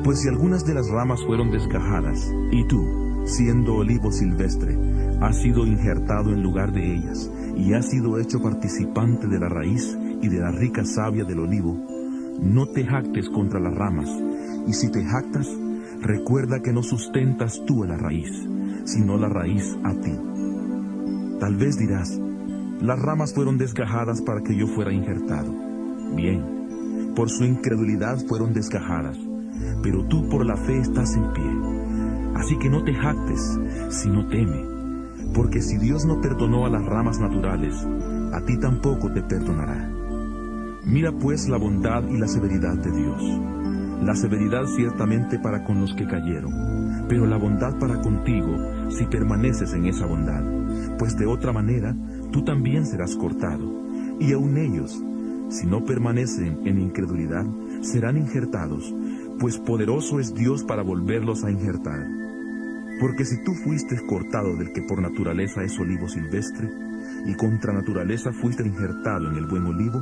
Pues si algunas de las ramas fueron desgajadas, y tú, siendo olivo silvestre, has sido injertado en lugar de ellas, y has sido hecho participante de la raíz y de la rica savia del olivo, no te jactes contra las ramas, y si te jactas, recuerda que no sustentas tú a la raíz, sino la raíz a ti. Tal vez dirás: las ramas fueron desgajadas para que yo fuera injertado. Bien, por su incredulidad fueron desgajadas, pero tú por la fe estás en pie. Así que no te jactes, sino teme, porque si Dios no perdonó a las ramas naturales, a ti tampoco te perdonará. Mira pues la bondad y la severidad de Dios. La severidad ciertamente para con los que cayeron, pero la bondad para contigo si permaneces en esa bondad, pues de otra manera tú también serás cortado, y aun ellos, si no permanecen en incredulidad, serán injertados, pues poderoso es Dios para volverlos a injertar. Porque si tú fuiste cortado del que por naturaleza es olivo silvestre, y contra naturaleza fuiste injertado en el buen olivo,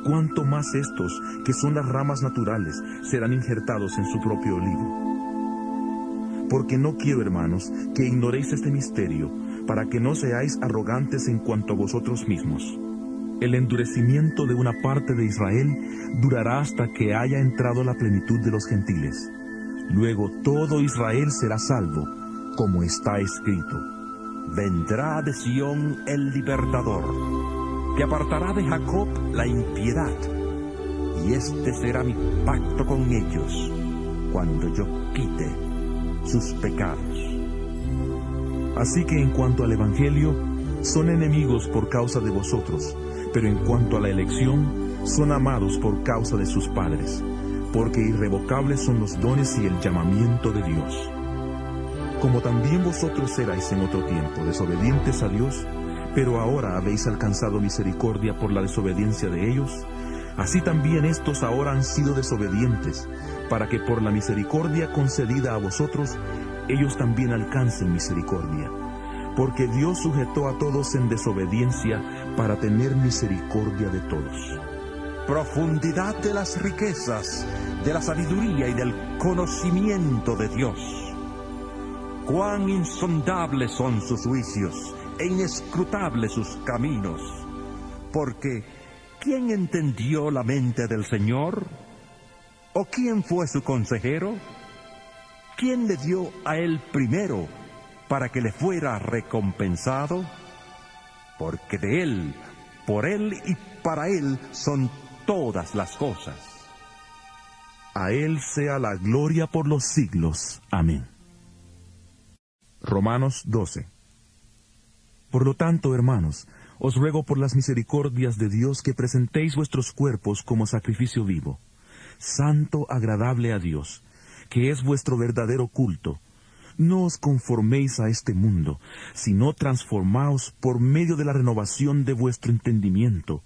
cuánto más estos, que son las ramas naturales, serán injertados en su propio olivo. Porque no quiero, hermanos, que ignoréis este misterio, para que no seáis arrogantes en cuanto a vosotros mismos. El endurecimiento de una parte de Israel durará hasta que haya entrado la plenitud de los gentiles. Luego todo Israel será salvo, como está escrito. Vendrá de Sión el libertador, que apartará de Jacob la impiedad, y este será mi pacto con ellos, cuando yo quite sus pecados. Así que en cuanto al Evangelio, son enemigos por causa de vosotros, pero en cuanto a la elección, son amados por causa de sus padres, porque irrevocables son los dones y el llamamiento de Dios. Como también vosotros erais en otro tiempo desobedientes a Dios, pero ahora habéis alcanzado misericordia por la desobediencia de ellos, así también estos ahora han sido desobedientes, para que por la misericordia concedida a vosotros, ellos también alcancen misericordia. Porque Dios sujetó a todos en desobediencia para tener misericordia de todos. Profundidad de las riquezas, de la sabiduría y del conocimiento de Dios. Cuán insondables son sus juicios e inescrutables sus caminos. Porque, ¿quién entendió la mente del Señor? ¿O quién fue su consejero? ¿Quién le dio a él primero para que le fuera recompensado? Porque de él, por él y para él son todas las cosas. A él sea la gloria por los siglos. Amén. Romanos 12. Por lo tanto, hermanos, os ruego por las misericordias de Dios que presentéis vuestros cuerpos como sacrificio vivo, santo, agradable a Dios, que es vuestro verdadero culto. No os conforméis a este mundo, sino transformaos por medio de la renovación de vuestro entendimiento,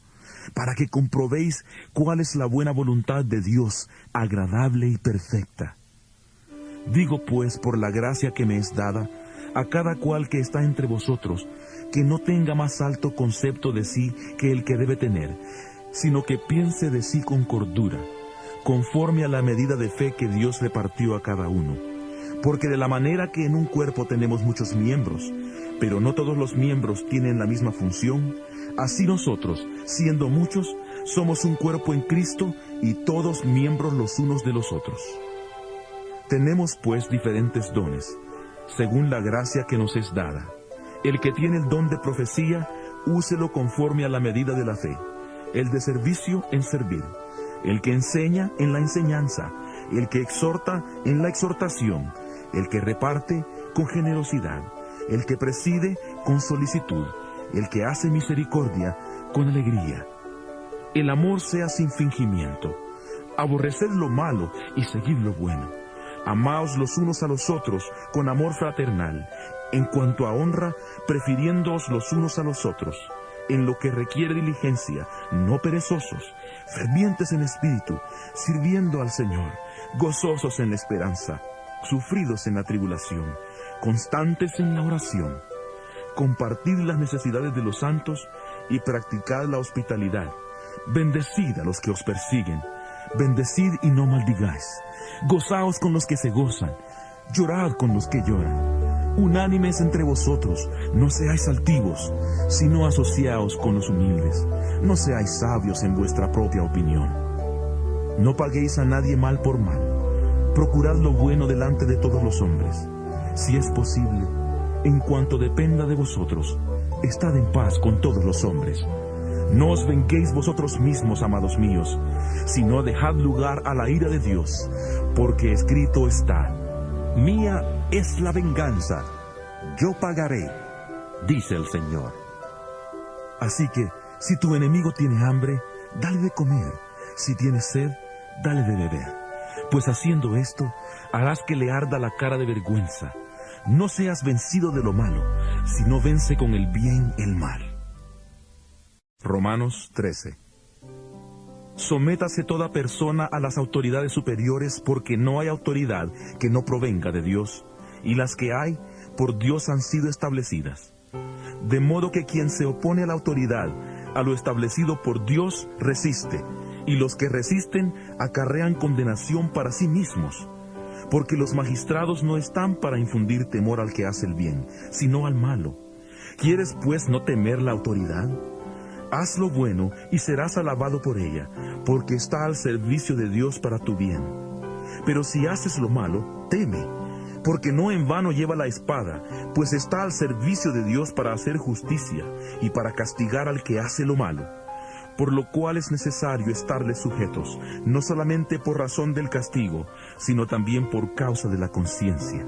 para que comprobéis cuál es la buena voluntad de Dios, agradable y perfecta. Digo pues, por la gracia que me es dada, a cada cual que está entre vosotros, que no tenga más alto concepto de sí que el que debe tener, sino que piense de sí con cordura, conforme a la medida de fe que Dios repartió a cada uno. Porque de la manera que en un cuerpo tenemos muchos miembros, pero no todos los miembros tienen la misma función, así nosotros, siendo muchos, somos un cuerpo en Cristo y todos miembros los unos de los otros. Tenemos pues diferentes dones, según la gracia que nos es dada. El que tiene el don de profecía, úselo conforme a la medida de la fe. El de servicio, en servir. El que enseña, en la enseñanza. El que exhorta, en la exhortación. El que reparte, con generosidad. El que preside, con solicitud. El que hace misericordia, con alegría. El amor sea sin fingimiento. Aborreced lo malo y seguid lo bueno. Amaos los unos a los otros con amor fraternal. En cuanto a honra, prefiriéndoos los unos a los otros. En lo que requiere diligencia, no perezosos, fervientes en espíritu, sirviendo al Señor, gozosos en la esperanza, sufridos en la tribulación, constantes en la oración. Compartid las necesidades de los santos y practicad la hospitalidad. Bendecid a los que os persiguen. Bendecid y no maldigáis. Gozaos con los que se gozan. Llorad con los que lloran. Unánimes entre vosotros, no seáis altivos, sino asociaos con los humildes. No seáis sabios en vuestra propia opinión. No paguéis a nadie mal por mal. Procurad lo bueno delante de todos los hombres. Si es posible, en cuanto dependa de vosotros, estad en paz con todos los hombres. No os venguéis vosotros mismos, amados míos, sino dejad lugar a la ira de Dios, porque escrito está: Mía es la venganza, yo pagaré, dice el Señor. Así que, si tu enemigo tiene hambre, dale de comer. Si tiene sed, dale de beber. Pues haciendo esto, harás que le arda la cara de vergüenza. No seas vencido de lo malo, sino vence con el bien el mal. Romanos 13. Sométase toda persona a las autoridades superiores, porque no hay autoridad que no provenga de Dios, y las que hay, por Dios han sido establecidas. De modo que quien se opone a la autoridad, a lo establecido por Dios, resiste, y los que resisten acarrean condenación para sí mismos. Porque los magistrados no están para infundir temor al que hace el bien, sino al malo. ¿Quieres pues no temer la autoridad? Haz lo bueno y serás alabado por ella, porque está al servicio de Dios para tu bien. Pero si haces lo malo, teme, porque no en vano lleva la espada, pues está al servicio de Dios para hacer justicia y para castigar al que hace lo malo. Por lo cual es necesario estarles sujetos, no solamente por razón del castigo, sino también por causa de la conciencia.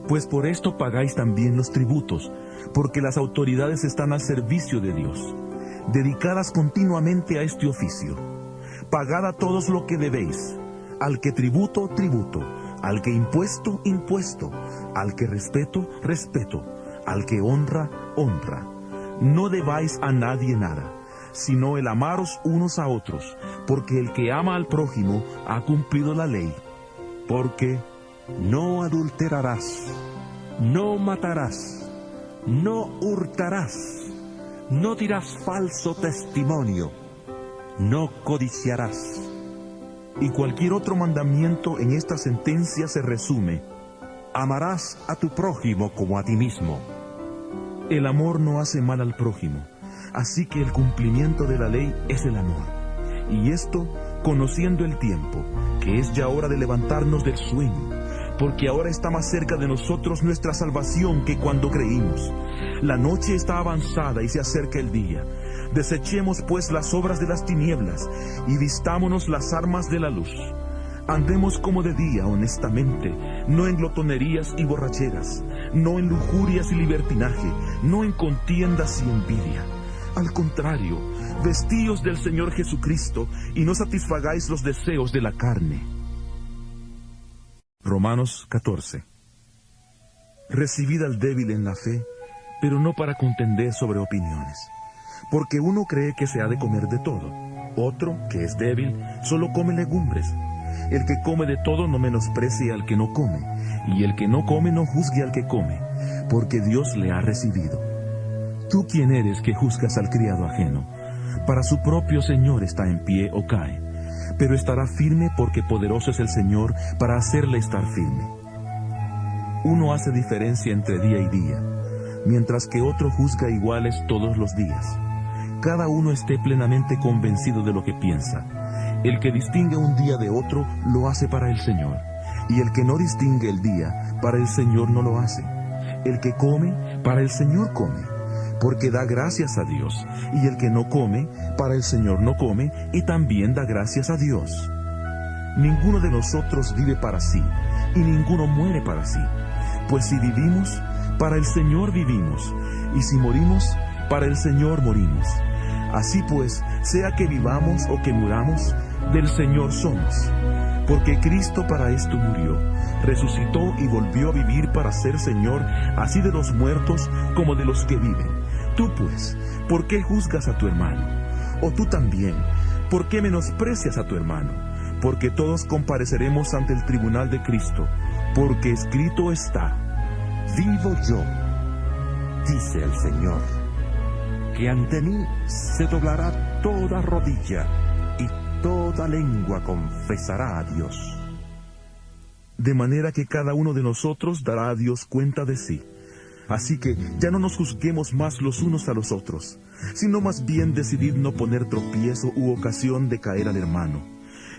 Pues por esto pagáis también los tributos, porque las autoridades están al servicio de Dios, dedicadas continuamente a este oficio. Pagad a todos lo que debéis, al que tributo, tributo, al que impuesto, impuesto, al que respeto, respeto, al que honra, honra. No debáis a nadie nada, sino el amaros unos a otros, porque el que ama al prójimo ha cumplido la ley. Porque no adulterarás, no matarás, no hurtarás, no dirás falso testimonio, no codiciarás. Y cualquier otro mandamiento en esta sentencia se resume: amarás a tu prójimo como a ti mismo. El amor no hace mal al prójimo, así que el cumplimiento de la ley es el amor. Y esto, conociendo el tiempo, que es ya hora de levantarnos del sueño, porque ahora está más cerca de nosotros nuestra salvación que cuando creímos. La noche está avanzada y se acerca el día. Desechemos pues las obras de las tinieblas y vistámonos las armas de la luz. Andemos como de día honestamente, no en glotonerías y borracheras, no en lujurias y libertinaje, no en contiendas y envidia. Al contrario, vestíos del Señor Jesucristo y no satisfagáis los deseos de la carne. Romanos 14. Recibid al débil en la fe, pero no para contender sobre opiniones. Porque uno cree que se ha de comer de todo, otro, que es débil, solo come legumbres. El que come de todo no menosprecie al que no come, y el que no come no juzgue al que come, porque Dios le ha recibido. ¿Tú quién eres que juzgas al criado ajeno? Para su propio Señor está en pie o cae, pero estará firme porque poderoso es el Señor para hacerle estar firme. Uno hace diferencia entre día y día, mientras que otro juzga iguales todos los días. Cada uno esté plenamente convencido de lo que piensa. El que distingue un día de otro, lo hace para el Señor, y el que no distingue el día, para el Señor no lo hace. El que come, para el Señor come, porque da gracias a Dios, y el que no come, para el Señor no come, y también da gracias a Dios. Ninguno de nosotros vive para sí, y ninguno muere para sí. Pues si vivimos, para el Señor vivimos, y si morimos, para el Señor morimos. Así pues, sea que vivamos o que muramos, del Señor somos. Porque Cristo para esto murió, resucitó y volvió a vivir para ser Señor, así de los muertos como de los que viven. Tú pues, ¿por qué juzgas a tu hermano? O tú también, ¿por qué menosprecias a tu hermano? Porque todos compareceremos ante el tribunal de Cristo, porque escrito está: vivo yo, dice el Señor, que ante mí se doblará toda rodilla y toda lengua confesará a Dios. De manera que cada uno de nosotros dará a Dios cuenta de sí. Así que ya no nos juzguemos más los unos a los otros, sino más bien decidid no poner tropiezo u ocasión de caer al hermano.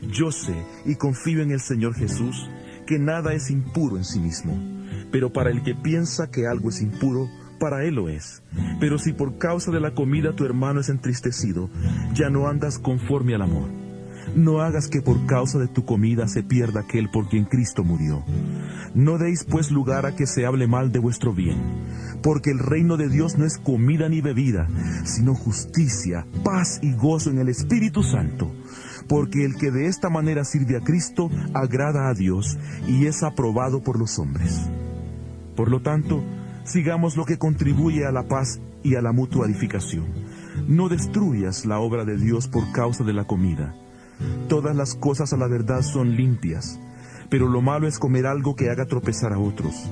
Yo sé y confío en el Señor Jesús que nada es impuro en sí mismo, pero para el que piensa que algo es impuro, para él lo es. Pero si por causa de la comida tu hermano es entristecido, ya no andas conforme al amor. No hagas que por causa de tu comida se pierda aquel por quien Cristo murió. No deis pues lugar a que se hable mal de vuestro bien, porque el reino de Dios no es comida ni bebida, sino justicia, paz y gozo en el Espíritu Santo. Porque el que de esta manera sirve a Cristo agrada a Dios y es aprobado por los hombres. Por lo tanto, sigamos lo que contribuye a la paz y a la mutua edificación. No destruyas la obra de Dios por causa de la comida. Todas las cosas a la verdad son limpias, pero lo malo es comer algo que haga tropezar a otros.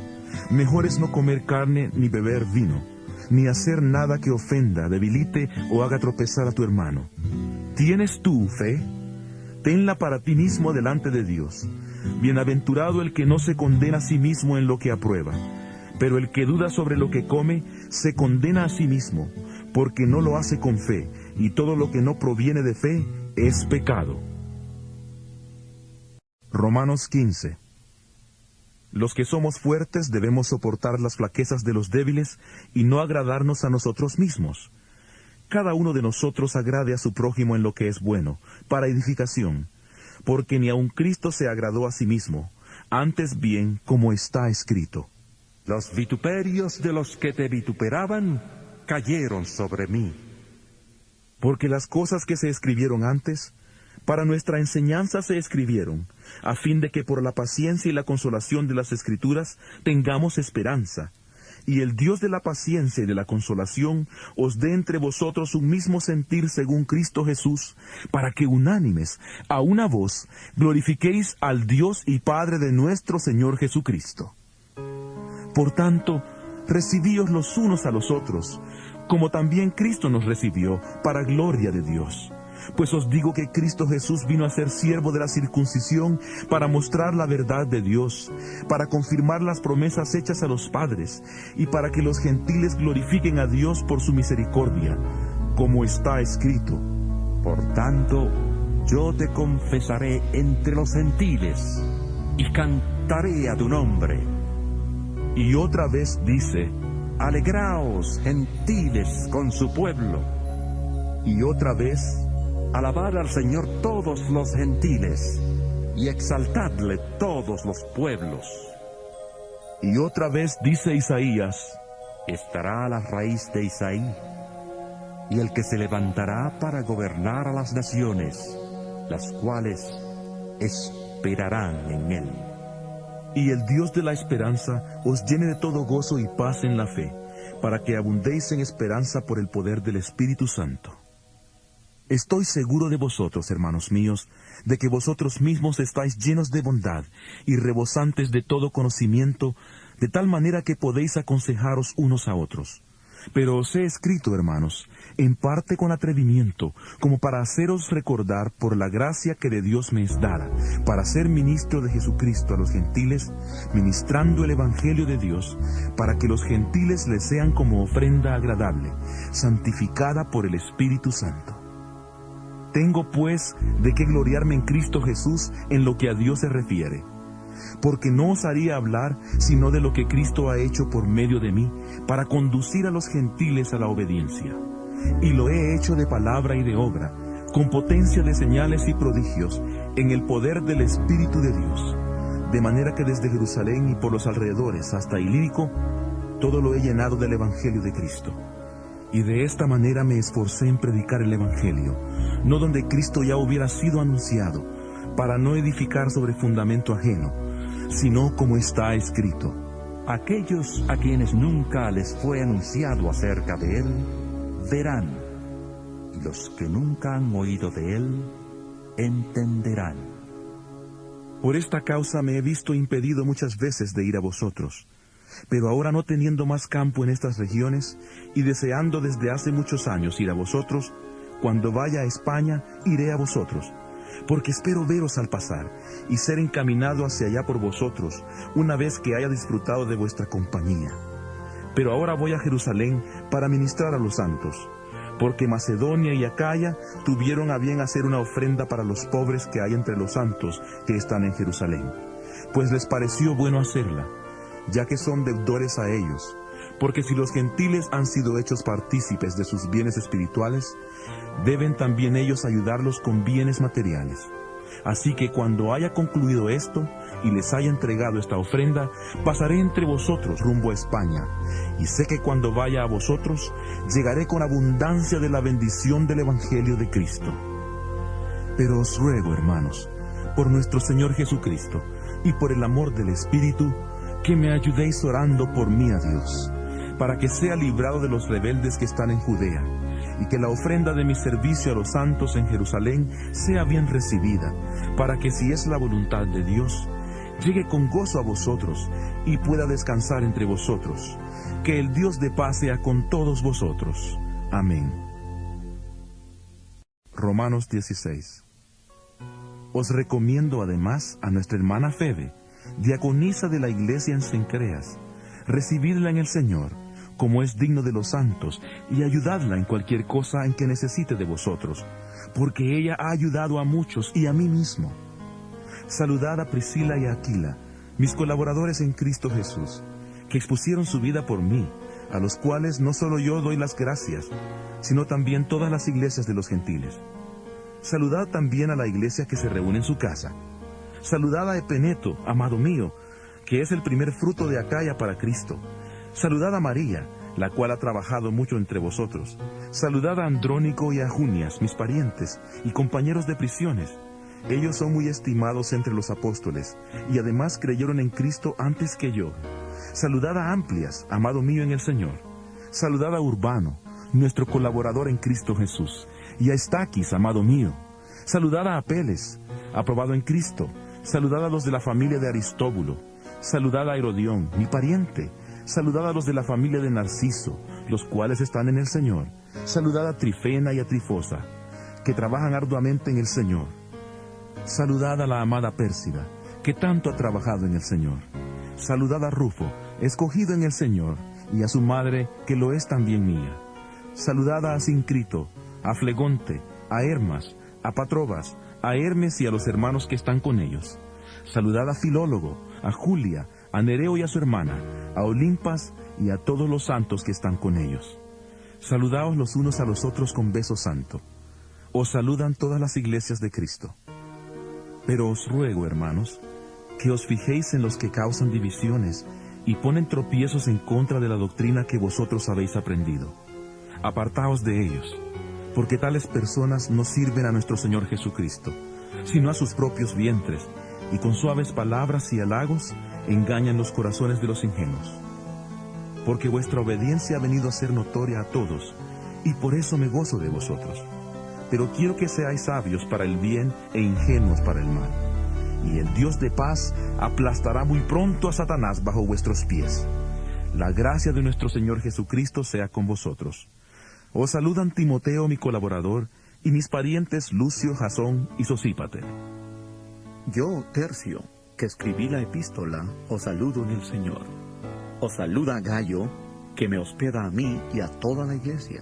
Mejor es no comer carne ni beber vino, ni hacer nada que ofenda, debilite o haga tropezar a tu hermano. ¿Tienes tú fe? Tenla para ti mismo delante de Dios. Bienaventurado el que no se condena a sí mismo en lo que aprueba. Pero el que duda sobre lo que come, se condena a sí mismo, porque no lo hace con fe, y todo lo que no proviene de fe es pecado. Romanos 15. Los que somos fuertes debemos soportar las flaquezas de los débiles y no agradarnos a nosotros mismos. Cada uno de nosotros agrade a su prójimo en lo que es bueno, para edificación, porque ni aun Cristo se agradó a sí mismo, antes bien, como está escrito: Los vituperios de los que te vituperaban cayeron sobre mí. Porque las cosas que se escribieron antes, para nuestra enseñanza se escribieron, a fin de que por la paciencia y la consolación de las Escrituras tengamos esperanza. Y el Dios de la paciencia y de la consolación os dé entre vosotros un mismo sentir según Cristo Jesús, para que unánimes, a una voz, glorifiquéis al Dios y Padre de nuestro Señor Jesucristo. Por tanto, recibíos los unos a los otros, como también Cristo nos recibió, para gloria de Dios. Pues os digo que Cristo Jesús vino a ser siervo de la circuncisión para mostrar la verdad de Dios, para confirmar las promesas hechas a los padres, y para que los gentiles glorifiquen a Dios por su misericordia, como está escrito: Por tanto, yo te confesaré entre los gentiles, y cantaré a tu nombre. Y otra vez dice: Alegraos, gentiles, con su pueblo. Y otra vez: Alabad al Señor todos los gentiles, y exaltadle todos los pueblos. Y otra vez dice Isaías: Estará la raíz de Isaí, y el que se levantará para gobernar a las naciones, las cuales esperarán en él. Y el Dios de la esperanza os llene de todo gozo y paz en la fe, para que abundéis en esperanza por el poder del Espíritu Santo. Estoy seguro de vosotros, hermanos míos, de que vosotros mismos estáis llenos de bondad y rebosantes de todo conocimiento, de tal manera que podéis aconsejaros unos a otros. Pero os he escrito, hermanos, en parte con atrevimiento, como para haceros recordar por la gracia que de Dios me es dada, para ser ministro de Jesucristo a los gentiles, ministrando el Evangelio de Dios, para que los gentiles les sean como ofrenda agradable, santificada por el Espíritu Santo. Tengo, pues, de qué gloriarme en Cristo Jesús en lo que a Dios se refiere, porque no os haría hablar sino de lo que Cristo ha hecho por medio de mí, para conducir a los gentiles a la obediencia. Y lo he hecho de palabra y de obra, con potencia de señales y prodigios, en el poder del Espíritu de Dios, de manera que desde Jerusalén y por los alrededores hasta Ilírico, todo lo he llenado del Evangelio de Cristo. Y de esta manera me esforcé en predicar el Evangelio, no donde Cristo ya hubiera sido anunciado, para no edificar sobre fundamento ajeno, sino como está escrito: Aquellos a quienes nunca les fue anunciado acerca de él, verán, y los que nunca han oído de él, entenderán. Por esta causa me he visto impedido muchas veces de ir a vosotros. Pero ahora, no teniendo más campo en estas regiones, y deseando desde hace muchos años ir a vosotros, cuando vaya a España, iré a vosotros, porque espero veros al pasar, y ser encaminado hacia allá por vosotros, una vez que haya disfrutado de vuestra compañía. Pero ahora voy a Jerusalén para ministrar a los santos, porque Macedonia y Acaya tuvieron a bien hacer una ofrenda para los pobres que hay entre los santos que están en Jerusalén, pues les pareció bueno hacerla, ya que son deudores a ellos, porque si los gentiles han sido hechos partícipes de sus bienes espirituales, deben también ellos ayudarlos con bienes materiales. Así que cuando haya concluido esto, y les haya entregado esta ofrenda, pasaré entre vosotros rumbo a España, y sé que cuando vaya a vosotros, llegaré con abundancia de la bendición del Evangelio de Cristo. Pero os ruego, hermanos, por nuestro Señor Jesucristo, y por el amor del Espíritu, que me ayudéis orando por mí a Dios, para que sea librado de los rebeldes que están en Judea, y que la ofrenda de mi servicio a los santos en Jerusalén sea bien recibida, para que, si es la voluntad de Dios, llegue con gozo a vosotros, y pueda descansar entre vosotros. Que el Dios de paz sea con todos vosotros. Amén. Romanos 16. Os recomiendo además a nuestra hermana Febe, diaconisa de la iglesia en Cencreas. Recibidla en el Señor, como es digno de los santos, y ayudadla en cualquier cosa en que necesite de vosotros, porque ella ha ayudado a muchos y a mí mismo. Saludad a Priscila y a Aquila, mis colaboradores en Cristo Jesús, que expusieron su vida por mí, a los cuales no solo yo doy las gracias, sino también todas las iglesias de los gentiles. Saludad también a la iglesia que se reúne en su casa. Saludad a Epeneto, amado mío, que es el primer fruto de Acaya para Cristo. Saludad a María, la cual ha trabajado mucho entre vosotros. Saludad a Andrónico y a Junias, mis parientes y compañeros de prisiones. Ellos son muy estimados entre los apóstoles, y además creyeron en Cristo antes que yo. Saludad a Amplias, amado mío en el Señor. Saludad a Urbano, nuestro colaborador en Cristo Jesús, y a Estaquis, amado mío. Saludad a Apeles, aprobado en Cristo. Saludad a los de la familia de Aristóbulo. Saludad a Herodión, mi pariente. Saludad a los de la familia de Narciso, los cuales están en el Señor. Saludad a Trifena y a Trifosa, que trabajan arduamente en el Señor. Saludad a la amada Pérsida, que tanto ha trabajado en el Señor. Saludad a Rufo, escogido en el Señor, y a su madre, que lo es también mía. Saludad a Asincrito, a Flegonte, a Hermas, a Patrobas, a Hermes y a los hermanos que están con ellos. Saludad a Filólogo, a Julia, a Nereo y a su hermana, a Olimpas y a todos los santos que están con ellos. Saludaos los unos a los otros con beso santo. Os saludan todas las iglesias de Cristo. Pero os ruego, hermanos, que os fijéis en los que causan divisiones y ponen tropiezos en contra de la doctrina que vosotros habéis aprendido. Apartaos de ellos, porque tales personas no sirven a nuestro Señor Jesucristo, sino a sus propios vientres, y con suaves palabras y halagos engañan los corazones de los ingenuos. Porque vuestra obediencia ha venido a ser notoria a todos, y por eso me gozo de vosotros. Pero quiero que seáis sabios para el bien e ingenuos para el mal. Y el Dios de paz aplastará muy pronto a Satanás bajo vuestros pies. La gracia de nuestro Señor Jesucristo sea con vosotros. Os saludan Timoteo, mi colaborador, y mis parientes Lucio, Jasón y Sosípater. Yo, Tercio, que escribí la epístola, os saludo en el Señor. Os saluda Gayo, que me hospeda a mí y a toda la iglesia.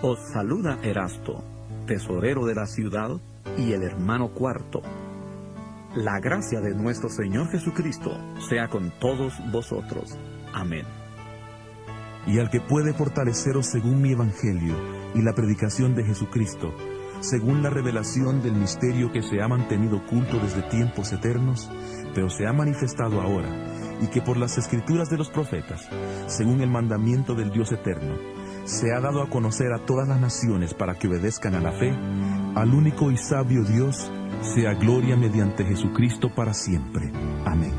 Os saluda Erasto, tesorero de la ciudad, y el hermano Cuarto. La gracia de nuestro Señor Jesucristo sea con todos vosotros. Amén. Y al que puede fortaleceros según mi evangelio y la predicación de Jesucristo, según la revelación del misterio que se ha mantenido oculto desde tiempos eternos, pero se ha manifestado ahora, y que por las escrituras de los profetas, según el mandamiento del Dios eterno, se ha dado a conocer a todas las naciones para que obedezcan a la fe, al único y sabio Dios, sea gloria mediante Jesucristo para siempre. Amén.